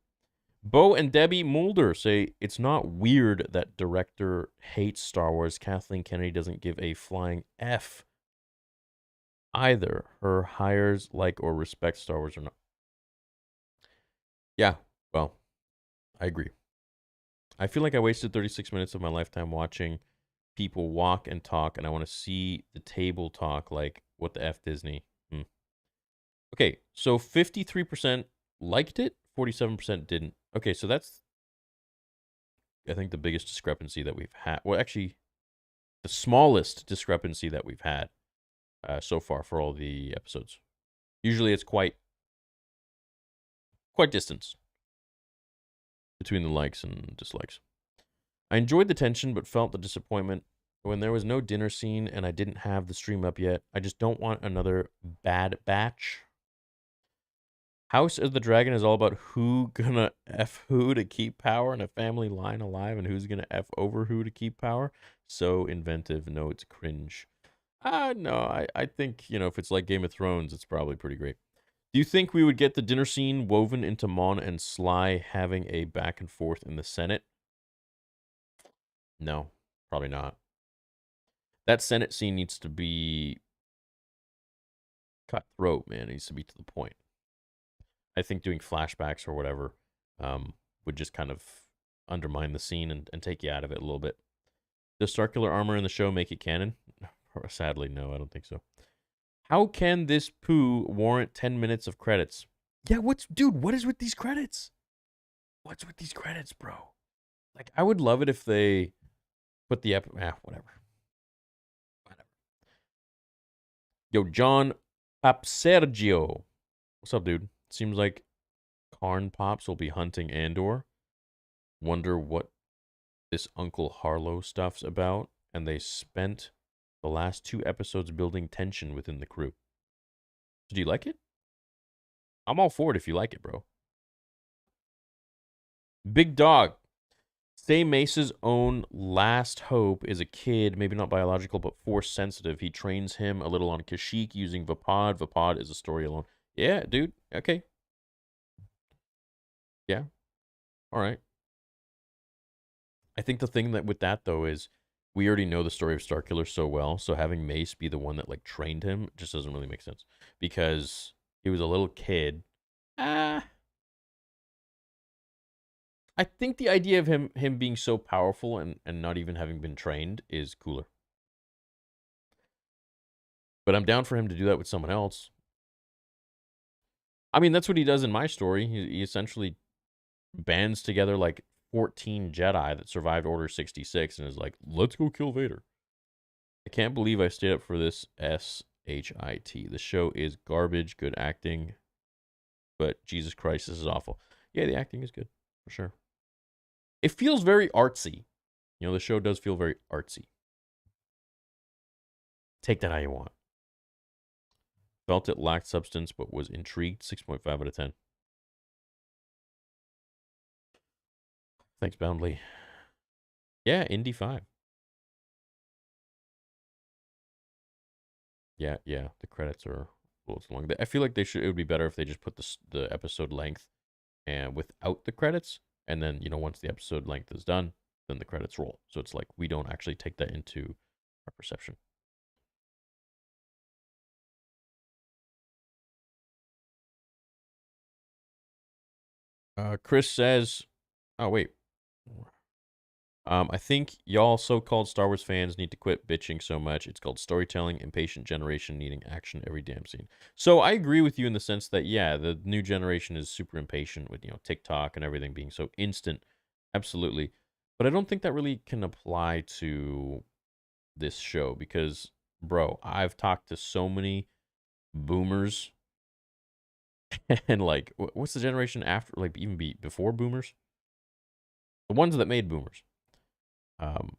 Bo and Debbie Mulder say it's not weird that director hates Star Wars. Kathleen Kennedy doesn't give a flying F either. Her hires like or respect Star Wars or not. Yeah, well, I agree. I feel like I wasted 36 minutes of my lifetime watching people walk and talk, and I want to see the table talk like, what the F, Disney? Hmm. Okay, so 53% liked it, 47% didn't. Okay, so that's, I think, the biggest discrepancy that we've had. Well, actually, the smallest discrepancy that we've had so far for all the episodes. Usually it's quite distance between the likes and dislikes. I enjoyed the tension, but felt the disappointment when there was no dinner scene and I didn't have the stream up yet. I just don't want another Bad Batch. House of the Dragon is all about who gonna F who to keep power in a family line alive and who's gonna F over who to keep power. So inventive. No, it's cringe. No, I think, if it's like Game of Thrones, it's probably pretty great. Do you think we would get the dinner scene woven into Mon and Sly having a back and forth in the Senate? No, probably not. That Senate scene needs to be cutthroat, man. It needs to be to the point. I think doing flashbacks or whatever would just kind of undermine the scene and take you out of it a little bit. Does circular armor in the show make it canon? Sadly, no, I don't think so. How can this poo warrant 10 minutes of credits? Yeah, what is with these credits? What's with these credits, bro? Like, I would love it if they put the whatever. Yo, John Papsergio. What's up, dude? Seems like Karn Pops will be hunting Andor. Wonder what this Uncle Harlow stuff's about. And they spent the last 2 episodes building tension within the crew. Do you like it? I'm all for it if you like it, bro. Big Dog. Say Mace's own last hope is a kid, maybe not biological, but force sensitive. He trains him a little on Kashyyyk using Vapod. Vapod is a story alone. Yeah, dude. Okay. Yeah. All right. I think the thing that with that though is we already know the story of Starkiller so well, so having Mace be the one that like trained him just doesn't really make sense because he was a little kid. Ah, I think the idea of him being so powerful and not even having been trained is cooler. But I'm down for him to do that with someone else. I mean, that's what he does in my story. He essentially bands together like 14 Jedi that survived Order 66 and is like, let's go kill Vader. I can't believe I stayed up for this SHIT. The show is garbage, good acting, but Jesus Christ, this is awful. Yeah, the acting is good, for sure. It feels very artsy. The show does feel very artsy. Take that how you want. Felt it lacked substance, but was intrigued. 6.5 out of 10. Thanks, Boundley. Yeah, Indy 5. Yeah. The credits are a little too long. I feel like it would be better if they just put the episode length and without the credits, and then once the episode length is done, then the credits roll. So it's like we don't actually take that into our perception. Chris says, "Oh wait, I think y'all so-called Star Wars fans need to quit bitching so much. It's called storytelling, impatient generation needing action every damn scene." So I agree with you in the sense that yeah, the new generation is super impatient with TikTok and everything being so instant. Absolutely, but I don't think that really can apply to this show because, bro, I've talked to so many boomers and like, what's the generation after, like even before boomers, the ones that made boomers. Um,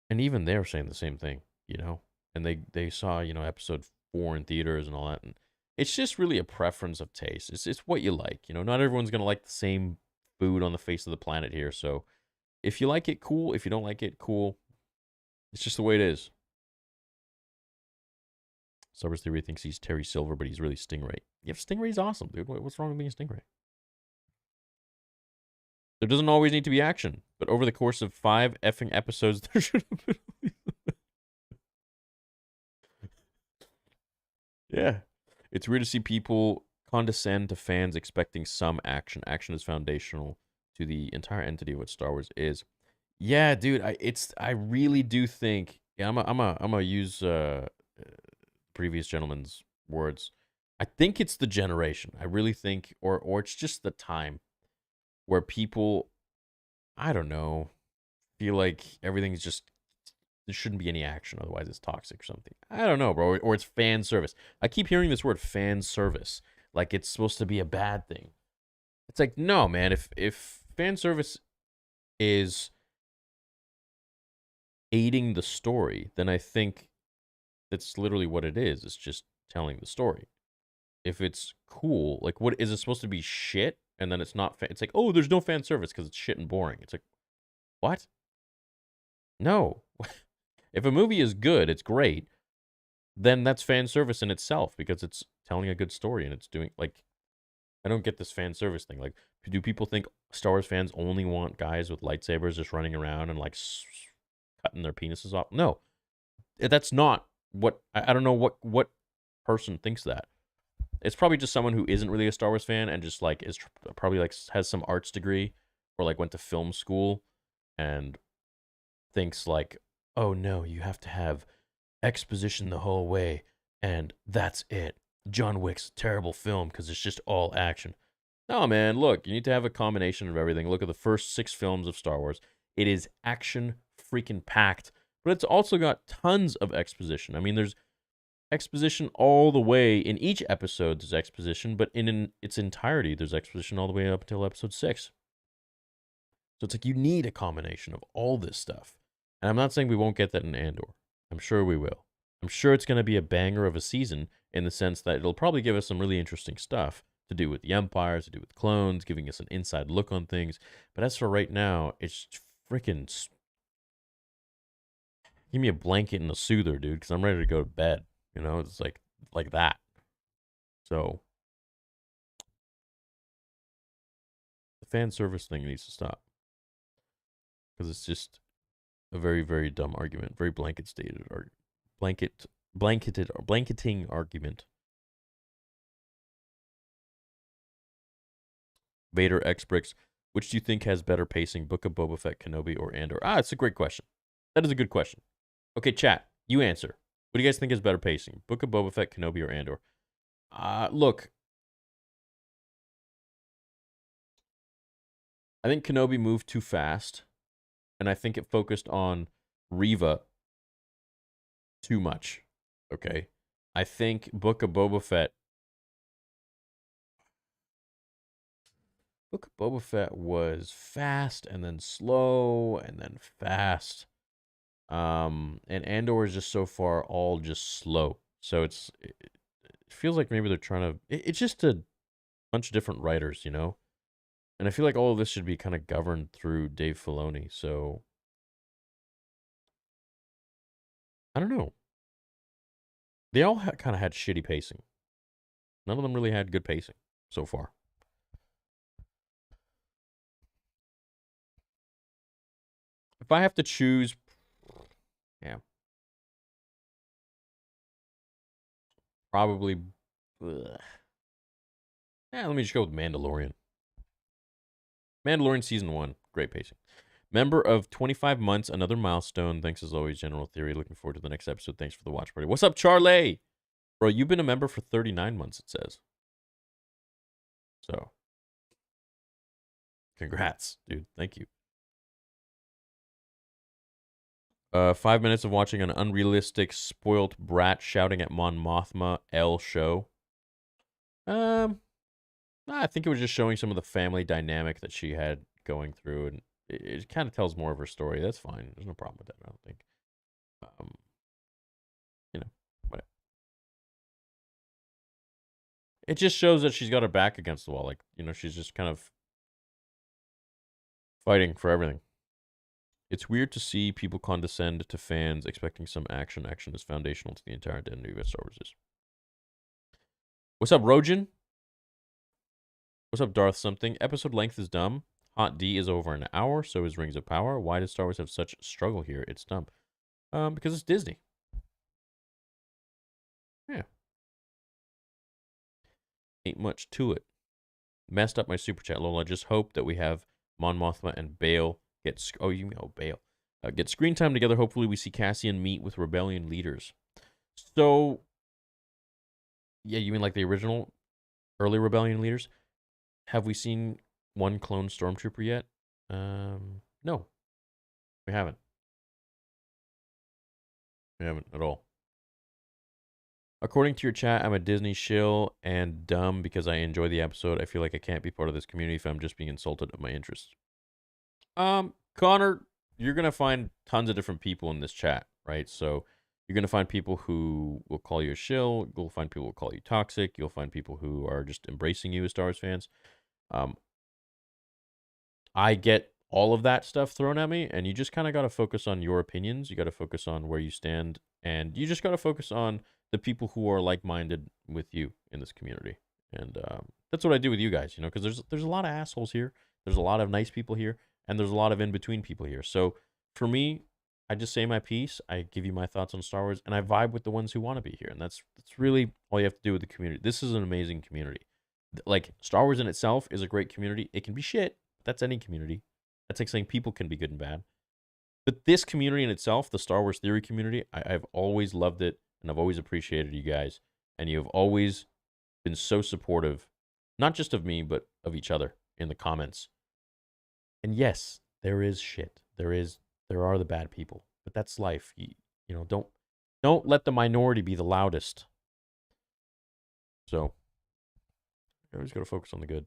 and even they're saying the same thing, you know. And they saw episode 4 in theaters and all that, and it's just really a preference of taste. It's what you like, you know. Not everyone's gonna like the same food on the face of the planet here. So if you like it, cool. If you don't like it, cool. It's just the way it is. Star Wars Theory thinks he's Terry Silver, but he's really Stingray. Yeah, Stingray's awesome, dude. What's wrong with being a Stingray? There doesn't always need to be action, but over the course of 5 effing episodes, there should have been. Yeah. It's weird to see people condescend to fans expecting some action. Action is foundational to the entire entity of what Star Wars is. Yeah, dude, I really do think, yeah, I'm a use previous gentleman's words. I think it's the generation. I really think, or it's just the time where people, I don't know, feel like everything's just, there shouldn't be any action, otherwise it's toxic or something. I don't know, bro. Or it's fan service. I keep hearing this word fan service, like it's supposed to be a bad thing. It's like, no, man. If fan service is aiding the story, then I think that's literally what it is. It's just telling the story. If it's cool, like what is it supposed to be shit? And then it's not. It's like, oh, there's no fan service because it's shit and boring. It's like, what? No. If a movie is good, it's great. Then that's fan service in itself because it's telling a good story and it's doing like, I don't get this fan service thing. Like, do people think Star Wars fans only want guys with lightsabers just running around and like cutting their penises off? No, that's not what I don't know what person thinks that. It's probably just someone who isn't really a Star Wars fan and just like is probably like has some arts degree or like went to film school and thinks like, oh no, you have to have exposition the whole way, and that's it. John Wick's a terrible film because it's just all action. No, man, look, you need to have a combination of everything. Look at the first 6 films of Star Wars. It is action freaking packed, but it's also got tons of exposition. I mean, there's exposition all the way in each episode. There's exposition, but in its entirety, there's exposition all the way up until episode 6. So it's like you need a combination of all this stuff. And I'm not saying we won't get that in Andor. I'm sure we will. I'm sure it's going to be a banger of a season in the sense that it'll probably give us some really interesting stuff to do with the Empire, to do with clones, giving us an inside look on things. But as for right now, it's freaking. Give me a blanket and a soother, dude, because I'm ready to go to bed. You know, it's like that. So the fan service thing needs to stop because it's just a very very dumb argument, very blanket stated or blanketed or blanketing argument. Vader X Bricks. Which do you think has better pacing, Book of Boba Fett, Kenobi, or Andor? Ah, it's a great question. That is a good question. Okay, chat, you answer. What do you guys think is better pacing, Book of Boba Fett, Kenobi, or Andor? Look, I think Kenobi moved too fast, and I think it focused on Reva too much. Okay, I think Book of Boba Fett was fast and then slow and then fast. And Andor is just so far all just slow. So it feels like maybe they're trying to. It's just a bunch of different writers, you know. And I feel like all of this should be kind of governed through Dave Filoni. So I don't know. They all kind of had shitty pacing. None of them really had good pacing so far. If I have to choose, yeah, probably. Ugh. Yeah, let me just go with Mandalorian. Mandalorian season 1, great pacing. Member of 25 months, another milestone. Thanks as always, General Theory. Looking forward to the next episode. Thanks for the watch party. What's up, Charlie? Bro, you've been a member for 39 months, it says. So, congrats, dude. Thank you. 5 minutes of watching an unrealistic, spoilt brat shouting at Mon Mothma L show. I think it was just showing some of the family dynamic that she had going through, and it kind of tells more of her story. That's fine. There's no problem with that, I don't think. Um, you know, whatever. It just shows that she's got her back against the wall. Like, she's just kind of fighting for everything. It's weird to see people condescend to fans expecting some action. Action is foundational to the entire identity of Star Wars. What's up, Rojan? What's up, Darth something? Episode length is dumb. Hot D is over an hour, so is Rings of Power. Why does Star Wars have such struggle here? It's dumb. Because it's Disney. Yeah. Ain't much to it. Messed up my super chat, Lola. Just hope that we have Mon Mothma and Bail get Bail get screen time together. Hopefully, we see Cassian meet with rebellion leaders. So, yeah, you mean like the original early rebellion leaders? Have we seen one clone stormtrooper yet? No, we haven't. We haven't at all. According to your chat, I'm a Disney shill and dumb because I enjoy the episode. I feel like I can't be part of this community if I'm just being insulted at my interests. Connor, you're gonna find tons of different people in this chat, right? So you're gonna find people who will call you a shill. You'll find people who will call you toxic. You'll find people who are just embracing you as Star Wars fans. I get all of that stuff thrown at me, and you just kind of got to focus on your opinions. You got to focus on where you stand, and you just got to focus on the people who are like-minded with you in this community. And that's what I do with you guys, because there's a lot of assholes here. There's a lot of nice people here, and there's a lot of in-between people here. So for me, I just say my piece. I give you my thoughts on Star Wars, and I vibe with the ones who want to be here. And that's really all you have to do with the community. This is an amazing community. Like, Star Wars in itself is a great community. It can be shit. That's any community. That's like saying people can be good and bad. But this community in itself, the Star Wars theory community, I've always loved it, and I've always appreciated you guys. And you have always been so supportive, not just of me, but of each other in the comments. And yes, there is shit. There are the bad people. But that's life. Don't let the minority be the loudest. So, you always got to focus on the good.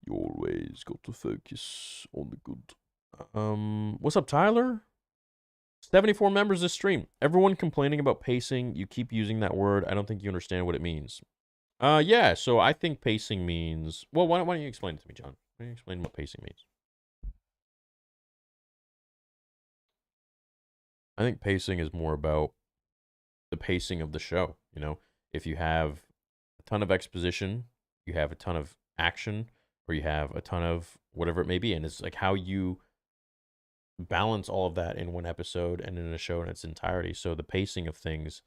You always got to focus on the good. What's up, Tyler? 74 members this stream. Everyone complaining about pacing. You keep using that word. I don't think you understand what it means. Yeah, so I think pacing means... Well, why don't you explain it to me, John? Why don't you explain what pacing means? I think pacing is more about the pacing of the show. If you have a ton of exposition, you have a ton of action, or you have a ton of whatever it may be. And it's like how you balance all of that in one episode and in a show in its entirety. So the pacing of things,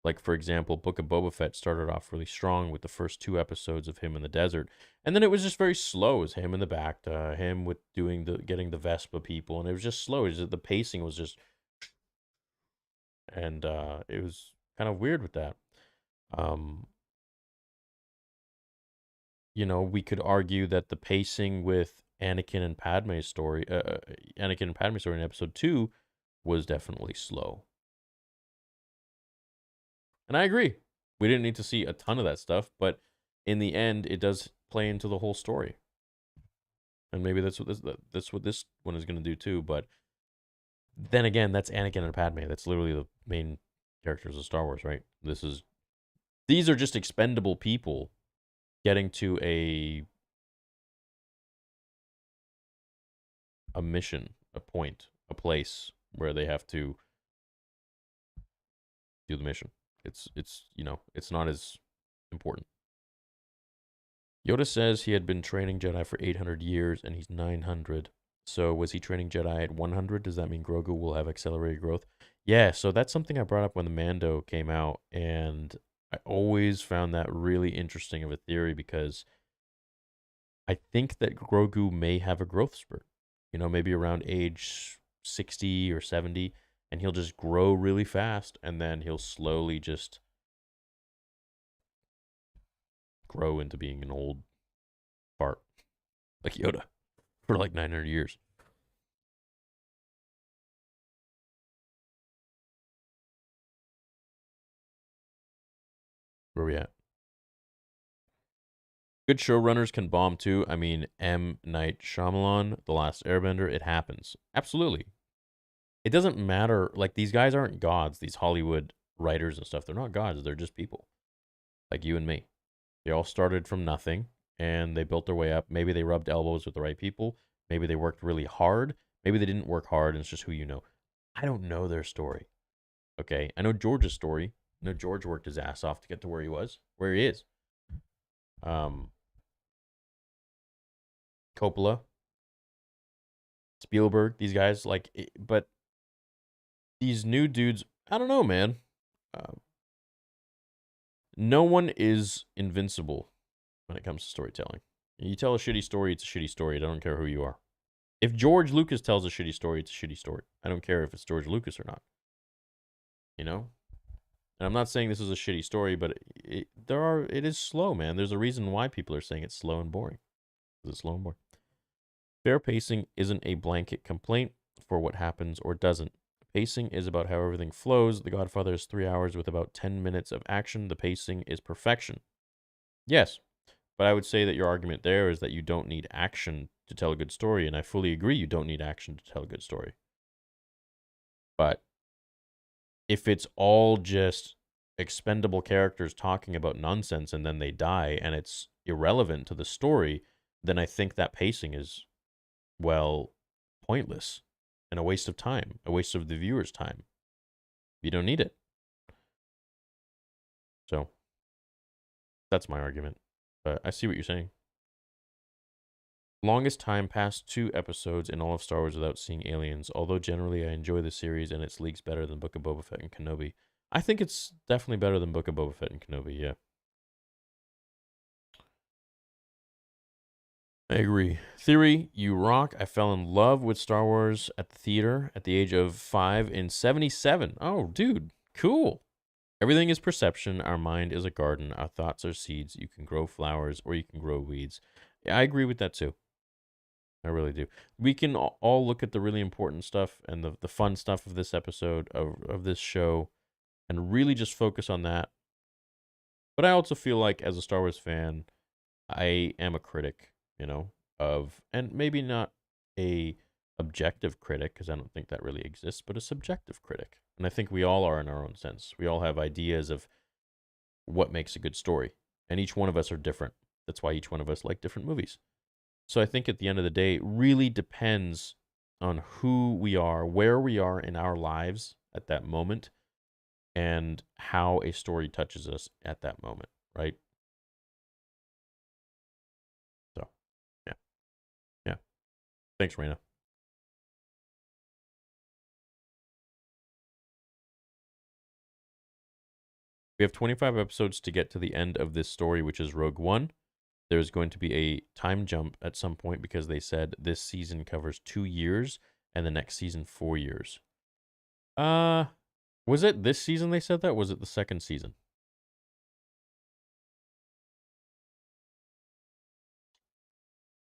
like, for example, Book of Boba Fett started off really strong with the first 2 episodes of him in the desert. And then it was just very slow as him in the back, him with getting the Vespa people. And it was just slow. The pacing was just, and it was kind of weird with that. We could argue that the pacing with Anakin and Padme's story in episode 2 was definitely slow. And I agree. We didn't need to see a ton of that stuff, but in the end, it does play into the whole story. And maybe that's what this one is going to do too. But then again, that's Anakin and Padme. That's literally the main characters of Star Wars, right? These are just expendable people getting to a mission, a point, a place where they have to do the mission. It's not as important. Yoda says he had been training Jedi for 800 years and he's 900. So was he training Jedi at 100? Does that mean Grogu will have accelerated growth? Yeah, so that's something I brought up when the Mando came out, and I always found that really interesting of a theory because I think that Grogu may have a growth spurt. Maybe around age 60 or 70, and he'll just grow really fast, and then he'll slowly just grow into being an old fart like Yoda for like 900 years. Where we at? Good showrunners can bomb too. I mean, M. Night Shyamalan, The Last Airbender, it happens. Absolutely. It doesn't matter. Like, these guys aren't gods, these Hollywood writers and stuff. They're not gods. They're just people like you and me. They all started from nothing and they built their way up. Maybe they rubbed elbows with the right people. Maybe they worked really hard. Maybe they didn't work hard and it's just who you know. I don't know their story. Okay. I know George's story. I know George worked his ass off to get to where he is. Coppola, Spielberg, these guys, but these new dudes, I don't know, man. No one is invincible when it comes to storytelling. You tell a shitty story, it's a shitty story. I don't care who you are. If George Lucas tells a shitty story, it's a shitty story. I don't care if it's George Lucas or not. And I'm not saying this is a shitty story, but it is slow, man. There's a reason why people are saying it's slow and boring. It's slow and boring. Fair pacing isn't a blanket complaint for what happens or doesn't. Pacing is about how everything flows. The Godfather is 3 hours with about 10 minutes of action. The pacing is perfection. Yes, but I would say that your argument there is that you don't need action to tell a good story, and I fully agree you don't need action to tell a good story. But if it's all just expendable characters talking about nonsense and then they die and it's irrelevant to the story, then I think that pacing is, well, pointless and a waste of time, a waste of the viewer's time. You don't need it. So that's my argument. But I see what you're saying. Longest time past 2 episodes in all of Star Wars without seeing aliens. Although generally I enjoy the series and its leaks better than Book of Boba Fett and Kenobi. I think it's definitely better than Book of Boba Fett and Kenobi, yeah. I agree. Theory, you rock. I fell in love with Star Wars at the theater at the age of 5 in 77. Oh, dude, cool. Everything is perception. Our mind is a garden. Our thoughts are seeds. You can grow flowers or you can grow weeds. Yeah, I agree with that too. I really do. We can all look at the really important stuff and the fun stuff of this episode, of this show, and really just focus on that. But I also feel like, as a Star Wars fan, I am a critic, and maybe not a objective critic, because I don't think that really exists, but a subjective critic. And I think we all are in our own sense. We all have ideas of what makes a good story, and each one of us are different. That's why each one of us like different movies. So I think at the end of the day, it really depends on who we are, where we are in our lives at that moment, and how a story touches us at that moment, right? So, yeah, yeah. Thanks, Raina. We have 25 episodes to get to the end of this story, which is Rogue One. There's going to be a time jump at some point because they said this season covers 2 years and the next season 4 years. Was it this season they said that? Was it the second season?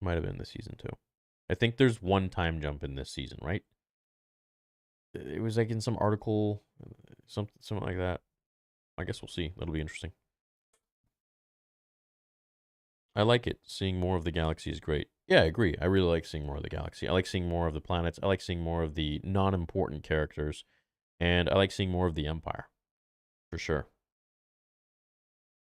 Might have been this season too. I think there's one time jump in this season, right? It was like in some article, something like that. I guess we'll see. That'll be interesting. I like it. Seeing more of the galaxy is great. Yeah, I agree. I really like seeing more of the galaxy. I like seeing more of the planets. I like seeing more of the non-important characters, and I like seeing more of the Empire, for sure.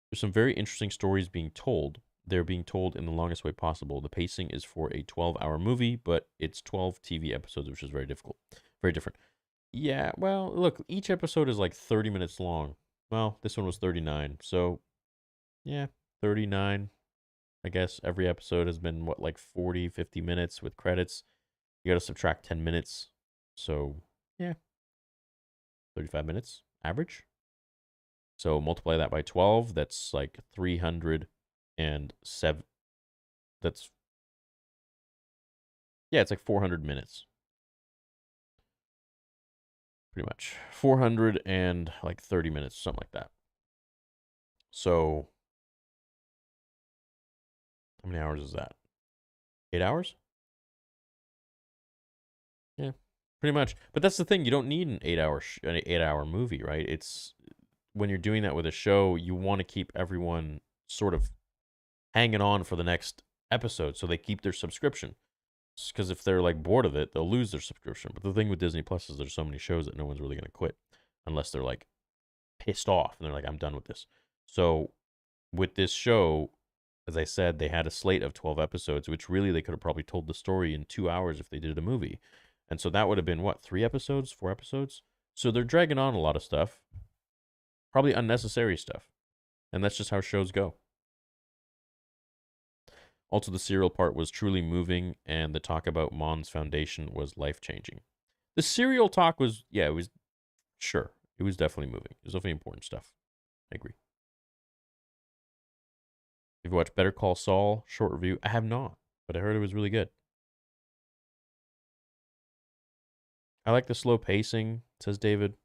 There's some very interesting stories being told. They're being told in the longest way possible. The pacing is for a 12-hour movie, but it's 12 TV episodes, which is very difficult. Very different. Yeah, well, look, each episode is like 30 minutes long. Well, this one was 39. So, yeah, 39. I guess every episode has been, what, like 40, 50 minutes with credits. You got to subtract 10 minutes. So, yeah, 35 minutes average. So multiply that by 12. That's like 307. That's Yeah, it's like 400 minutes, pretty much 400 and like 30 minutes, something like that. So how many hours is that? 8 hours? Yeah, pretty much. But that's the thing. You don't need an 8 hour movie, right? It's when you're doing that with a show, you want to keep everyone sort of hanging on for the next episode, so they keep their subscription. Because if they're like bored of it, they'll lose their subscription. But the thing with Disney Plus is there's so many shows that no one's really going to quit unless they're like pissed off and they're like, I'm done with this. So with this show, as I said, they had a slate of 12 episodes, which really they could have probably told the story in 2 hours if they did a movie. And so that would have been what, 3 episodes, 4 episodes? So they're dragging on a lot of stuff, probably unnecessary stuff. And that's just how shows go. Also, the serial part was truly moving, and the talk about Mon's foundation was life changing. The serial talk was, yeah, it was, sure, it was definitely moving. It was definitely important stuff. I agree. Have you watched Better Call Saul? Short review. I have not, but I heard it was really good. I like the slow pacing, says David,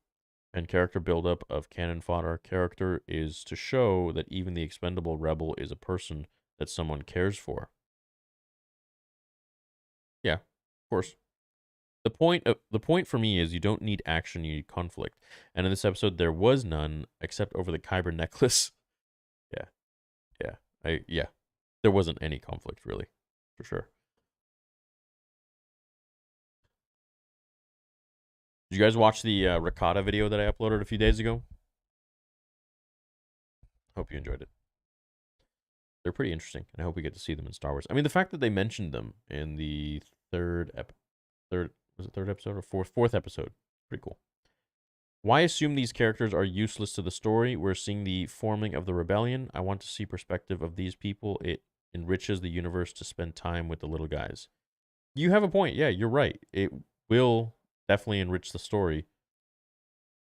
and character buildup of cannon fodder. Character is to show that even the expendable rebel is a person that someone cares for. Yeah, of course. The point for me is you don't need action, you need conflict. And in this episode, there was none except over the Kyber necklace. Yeah, yeah. There wasn't any conflict really, for sure. Did you guys watch the Ricotta video that I uploaded a few days ago? Hope you enjoyed it. They're pretty interesting, and I hope we get to see them in Star Wars. I mean, the fact that they mentioned them in the third was it third episode or fourth episode, pretty cool. Why assume these characters are useless to the story? We're seeing the forming of the rebellion. I want to see perspective of these people. It enriches the universe to spend time with the little guys. You have a point. Yeah, you're right. It will definitely enrich the story.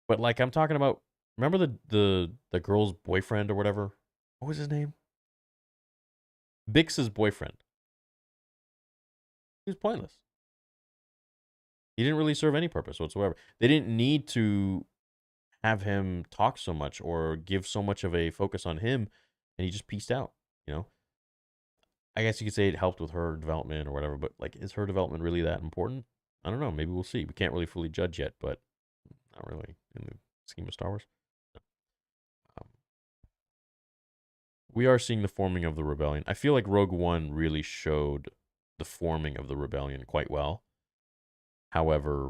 But like I'm talking about, remember the girl's boyfriend or whatever? What was his name? Bix's boyfriend. He was pointless. He didn't really serve any purpose whatsoever. They didn't need to have him talk so much or give so much of a focus on him, and he just pieced out. You know, I guess you could say it helped with her development or whatever, but like, is her development really that important? I don't know. Maybe we'll see. We can't really fully judge yet, but not really in the scheme of Star Wars. Um, we are seeing the forming of the rebellion. I feel like Rogue One really showed the forming of the rebellion quite well. However,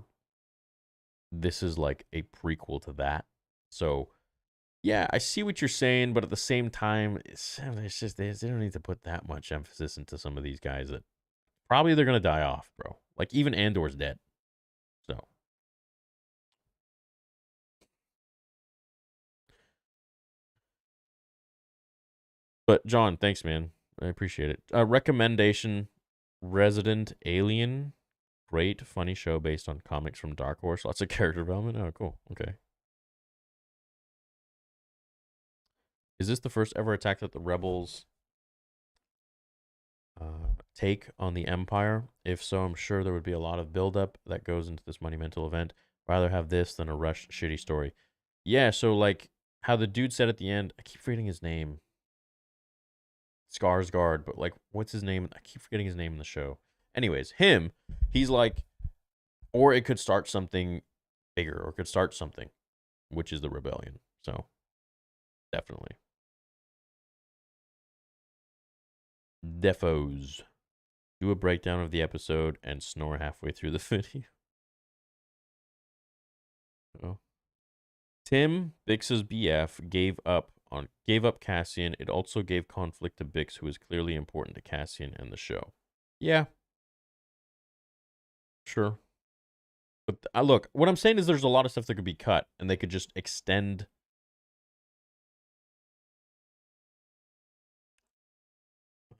this is like a prequel to that. So, yeah, I see what you're saying, but at the same time, it's just they don't need to put that much emphasis into some of these guys that probably they're gonna die off, bro. Like even Andor's dead. So, but John, thanks, man. I appreciate it. Recommendation: Resident Alien. Great, funny show based on comics from Dark Horse. Lots of character development. Oh, cool. Okay. Is this the first ever attack that the rebels take on the Empire? If so, I'm sure there would be a lot of buildup that goes into this monumental event. Rather have this than a rushed, shitty story. Yeah, so like how the dude said at the end, I keep forgetting his name. Skarsgård, but like, what's his name? I keep forgetting his name in the show. Anyways, him, he's like, or it could start something bigger, or it could start something, which is the rebellion. So, definitely. Defos. Do a breakdown of the episode and snore halfway through the video. Oh. Tim, Bix's BF, gave up Cassian. It also gave conflict to Bix, who is clearly important to Cassian and the show. Yeah, sure. But look, what I'm saying is there's a lot of stuff that could be cut, and they could just extend.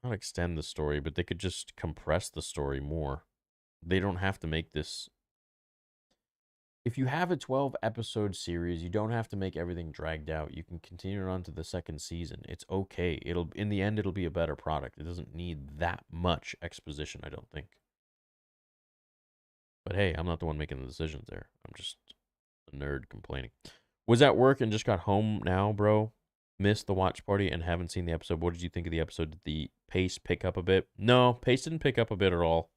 Not extend the story, but they could just compress the story more. They don't have to make this. If you have a 12 episode series, you don't have to make everything dragged out. You can continue it on to the second season. It's okay. It'll in the end it'll be a better product. It doesn't need that much exposition, I don't think. But hey, I'm not the one making the decisions there. I'm just a nerd complaining. Was at work and just got home now, bro. Missed the watch party and haven't seen the episode. What did you think of the episode? Did the pace pick up a bit? No, pace didn't pick up a bit at all.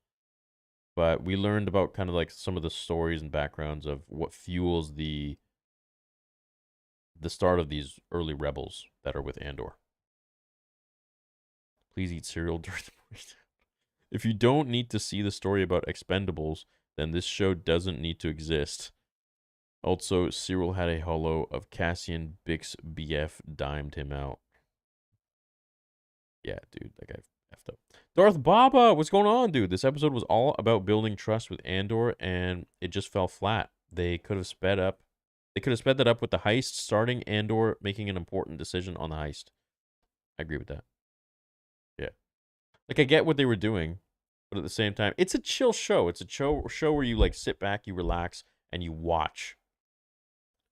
But we learned about kind of like some of the stories and backgrounds of what fuels the start of these early rebels that are with Andor. Please eat cereal during the morning. If you don't need to see the story about Expendables, then this show doesn't need to exist. Also, Cyril had a holo of Cassian Bix BF dimed him out. Yeah, dude, that guy effed up. Darth Baba, what's going on, dude? This episode was all about building trust with Andor, and it just fell flat. They could have sped up. They could have sped that up with the heist starting, Andor making an important decision on the heist. I agree with that. Yeah, like I get what they were doing, but at the same time, it's a chill show. It's a show where you like sit back, you relax, and you watch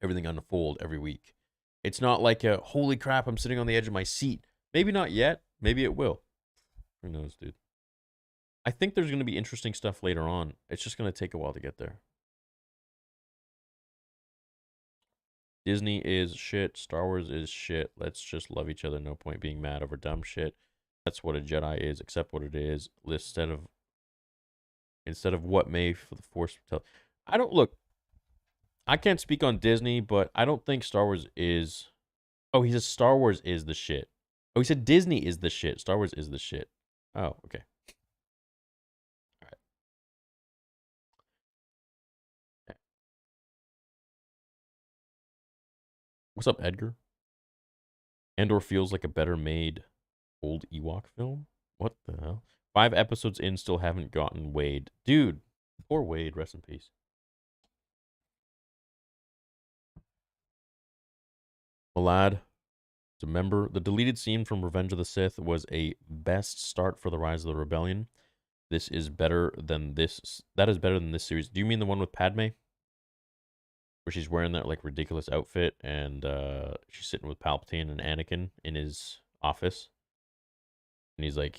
everything unfold every week. It's not like a holy crap, I'm sitting on the edge of my seat. Maybe not yet. Maybe it will. Who knows, dude? I think there's going to be interesting stuff later on. It's just going to take a while to get there. Disney is shit. Star Wars is shit. Let's just love each other. No point being mad over dumb shit. That's what a Jedi is. Accept what it is. Instead of what may for the Force tell. I don't look. I can't speak on Disney, but I don't think Star Wars is. Oh, he says Star Wars is the shit. Oh, he said Disney is the shit. Star Wars is the shit. Oh, okay. All right. What's up, Edgar? Andor feels like a better made old Ewok film. What the hell? 5 episodes in, still haven't gotten Wade. Dude, poor Wade. Rest in peace. Malad, remember the deleted scene from Revenge of the Sith was a best start for the Rise of the Rebellion. This is better than this. That is better than this series. Do you mean the one with Padme, where she's wearing that like ridiculous outfit and she's sitting with Palpatine and Anakin in his office, and he's like,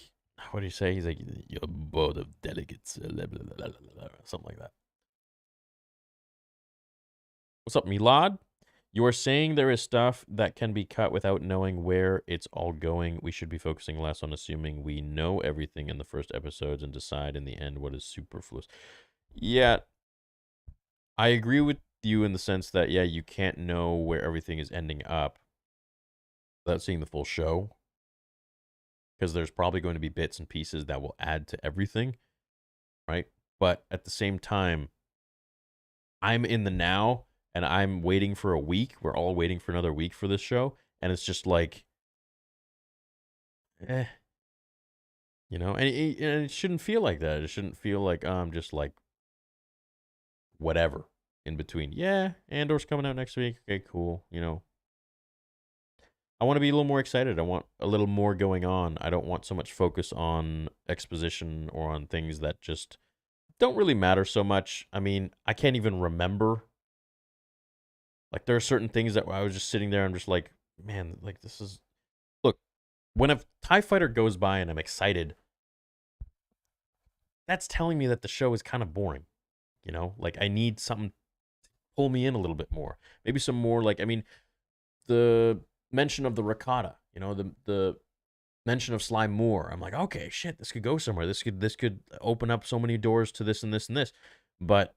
what do you say? He's like, "Your board of delegates," something like that. What's up, Milad? You are saying there is stuff that can be cut without knowing where it's all going. We should be focusing less on assuming we know everything in the first episodes and decide in the end what is superfluous. Yeah, I agree with you in the sense that, yeah, you can't know where everything is ending up without seeing the full show, because there's probably going to be bits and pieces that will add to everything, right? But at the same time, I'm in the now and I'm waiting for a week. We're all waiting for another week for this show. And it's just like, eh, and it shouldn't feel like that. It shouldn't feel like, I'm just like, whatever in between. Yeah, Andor's coming out next week. Okay, cool. I want to be a little more excited. I want a little more going on. I don't want so much focus on exposition or on things that just don't really matter so much. I mean, I can't even remember. Like, there are certain things that I was just sitting there, I'm just like, man, like, this is. Look, when a TIE fighter goes by and I'm excited, that's telling me that the show is kind of boring. Like, I need something to pull me in a little bit more. Maybe some more, like, I mean, the mention of the ricotta, the mention of Sly Moore. I'm like, okay, shit, this could go somewhere. This could open up so many doors to this and this and this. But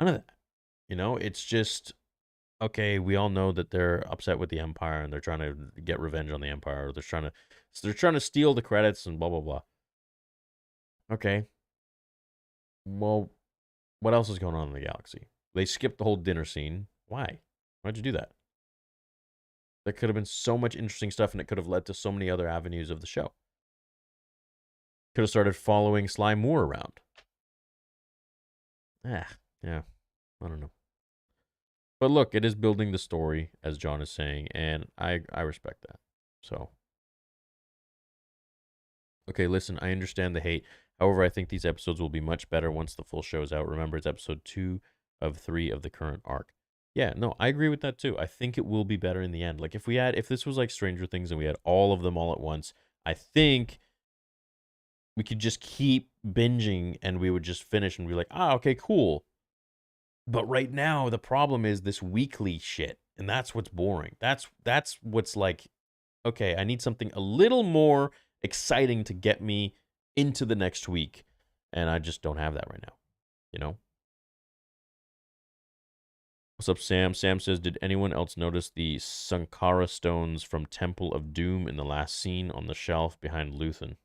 none of that. It's just, okay, we all know that they're upset with the Empire and they're trying to get revenge on the Empire. Or they're trying to steal the credits and blah blah blah. Okay. Well, what else is going on in the galaxy? They skipped the whole dinner scene. Why? Why'd you do that? There could have been so much interesting stuff, and it could have led to so many other avenues of the show. Could have started following Sly Moore around. Yeah, I don't know. But look, it is building the story, as John is saying, and I respect that. So, okay, listen, I understand the hate. However, I think these episodes will be much better once the full show is out. Remember, it's episode 2 of 3 of the current arc. Yeah, no, I agree with that too. I think it will be better in the end. Like, if this was like Stranger Things and we had all of them all at once, I think we could just keep binging and we would just finish and be like, ah, okay, cool. But right now, the problem is this weekly shit, and that's what's boring. That's what's like, okay, I need something a little more exciting to get me into the next week, and I just don't have that right now. You know. What's up, Sam? Sam says, did anyone else notice the Sankara stones from Temple of Doom in the last scene on the shelf behind Luthen?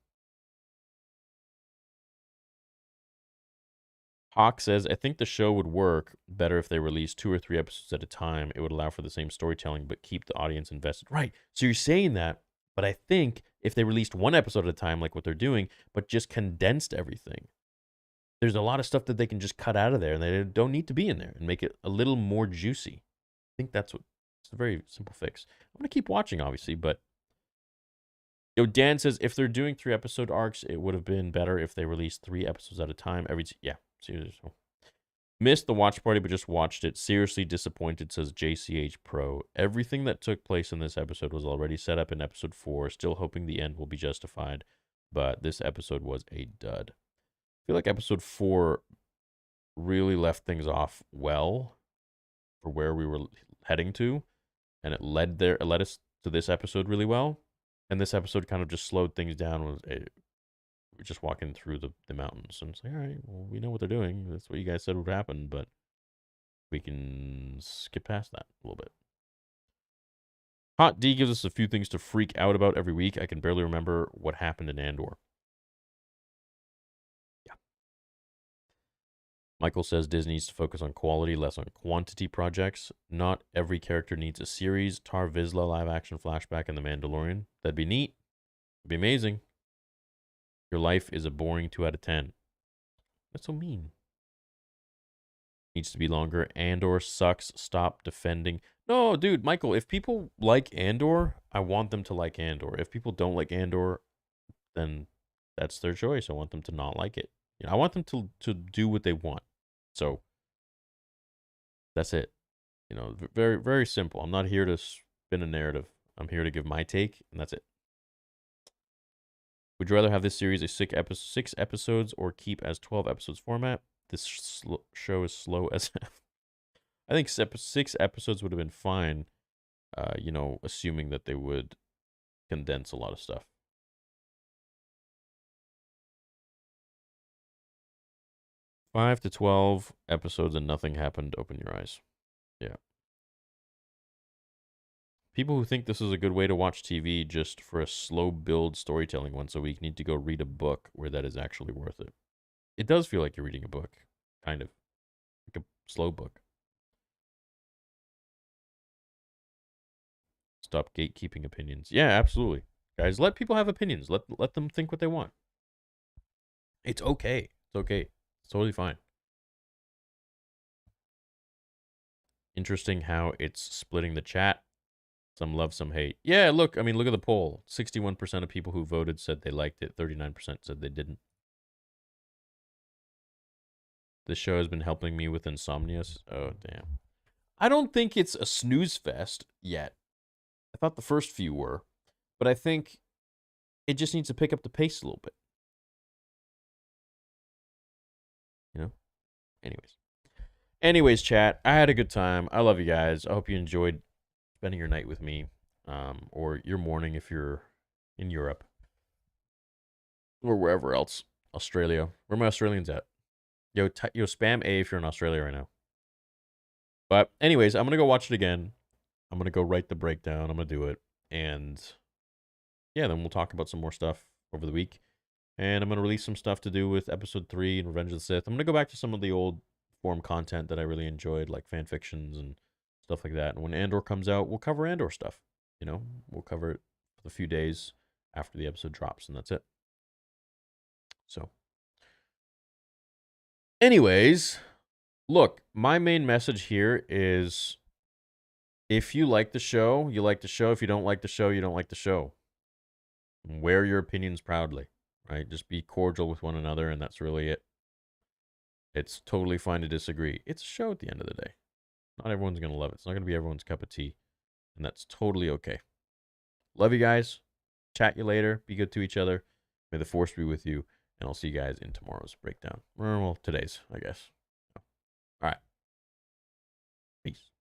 Hawk says, I think the show would work better if they released 2 or 3 episodes at a time. It would allow for the same storytelling, but keep the audience invested. Right. So you're saying that, but I think if they released 1 episode at a time, like what they're doing, but just condensed everything, there's a lot of stuff that they can just cut out of there and they don't need to be in there and make it a little more juicy. I think that's what it's a very simple fix. I'm going to keep watching, obviously, but Dan says if they're doing 3 episode arcs, it would have been better if they released 3 episodes at a time. Yeah, seriously. Missed the watch party, but just watched it. Seriously disappointed, says JCH Pro. Everything that took place in this episode was already set up in episode 4. Still hoping the end will be justified, but this episode was a dud. I feel like episode 4 really left things off well for where we were heading to, and it led us to this episode really well. And this episode kind of just slowed things down. We're just walking through the mountains, and it's like, all right, well, we know what they're doing. That's what you guys said would happen, but we can skip past that a little bit. Hot D gives us a few things to freak out about every week. I can barely remember what happened in Andor. Yeah. Michael says Disney needs to focus on quality, less on quantity projects. Not every character needs a series. Tar Vizsla live action flashback in The Mandalorian. That'd be neat. It'd be amazing. Your life is a boring 2 out of 10. That's so mean. Needs to be longer. Andor sucks. Stop defending. No, dude, Michael, if people like Andor, I want them to like Andor. If people don't like Andor, then that's their choice. I want them to not like it. You know, I want them to do what they want. So that's it. You know, very, very simple. I'm not here to spin a narrative. I'm here to give my take, and that's it. Would you rather have this series a 6 episodes or keep as 12 episodes format? This show is slow as I think 6 episodes would have been fine, you know, assuming that they would condense a lot of stuff. 5 to 12 episodes and nothing happened. Open your eyes. Yeah. People who think this is a good way to watch TV just for a slow build storytelling once a week need to go read a book where that is actually worth it. It does feel like you're reading a book, kind of. Like a slow book. Stop gatekeeping opinions. Yeah, absolutely. Guys, let people have opinions. Let them think what they want. It's okay. It's okay. It's totally fine. Interesting how it's splitting the chat. Some love, some hate. Yeah, look, I mean, look at the poll. 61% of people who voted said they liked it. 39% said they didn't. This show has been helping me with insomnia. Oh, damn. I don't think it's a snooze fest yet. I thought the first few were. But I think it just needs to pick up the pace a little bit. You know? Anyways, chat, I had a good time. I love you guys. I hope you enjoyed spending your night with me, or your morning if you're in Europe, or wherever else. Australia. Where are my Australians at? Yo, spam A if you're in Australia right now. But anyways, I'm going to go watch it again. I'm going to go write the breakdown. I'm going to do it. And yeah, then we'll talk about some more stuff over the week. And I'm going to release some stuff to do with episode 3 and Revenge of the Sith. I'm going to go back to some of the old form content that I really enjoyed, like fan fictions and stuff like that. And when Andor comes out, we'll cover Andor stuff. You know, we'll cover it for the few days after the episode drops, and that's it. So, anyways, look, my main message here is if you like the show, you like the show. If you don't like the show, you don't like the show. Wear your opinions proudly, right? Just be cordial with one another, and that's really it. It's totally fine to disagree. It's a show at the end of the day. Not everyone's going to love it. It's not going to be everyone's cup of tea, and that's totally okay. Love you guys. Chat you later. Be good to each other. May the force be with you. and I'll see you guys in tomorrow's breakdown. Well, today's, I guess. All right. Peace.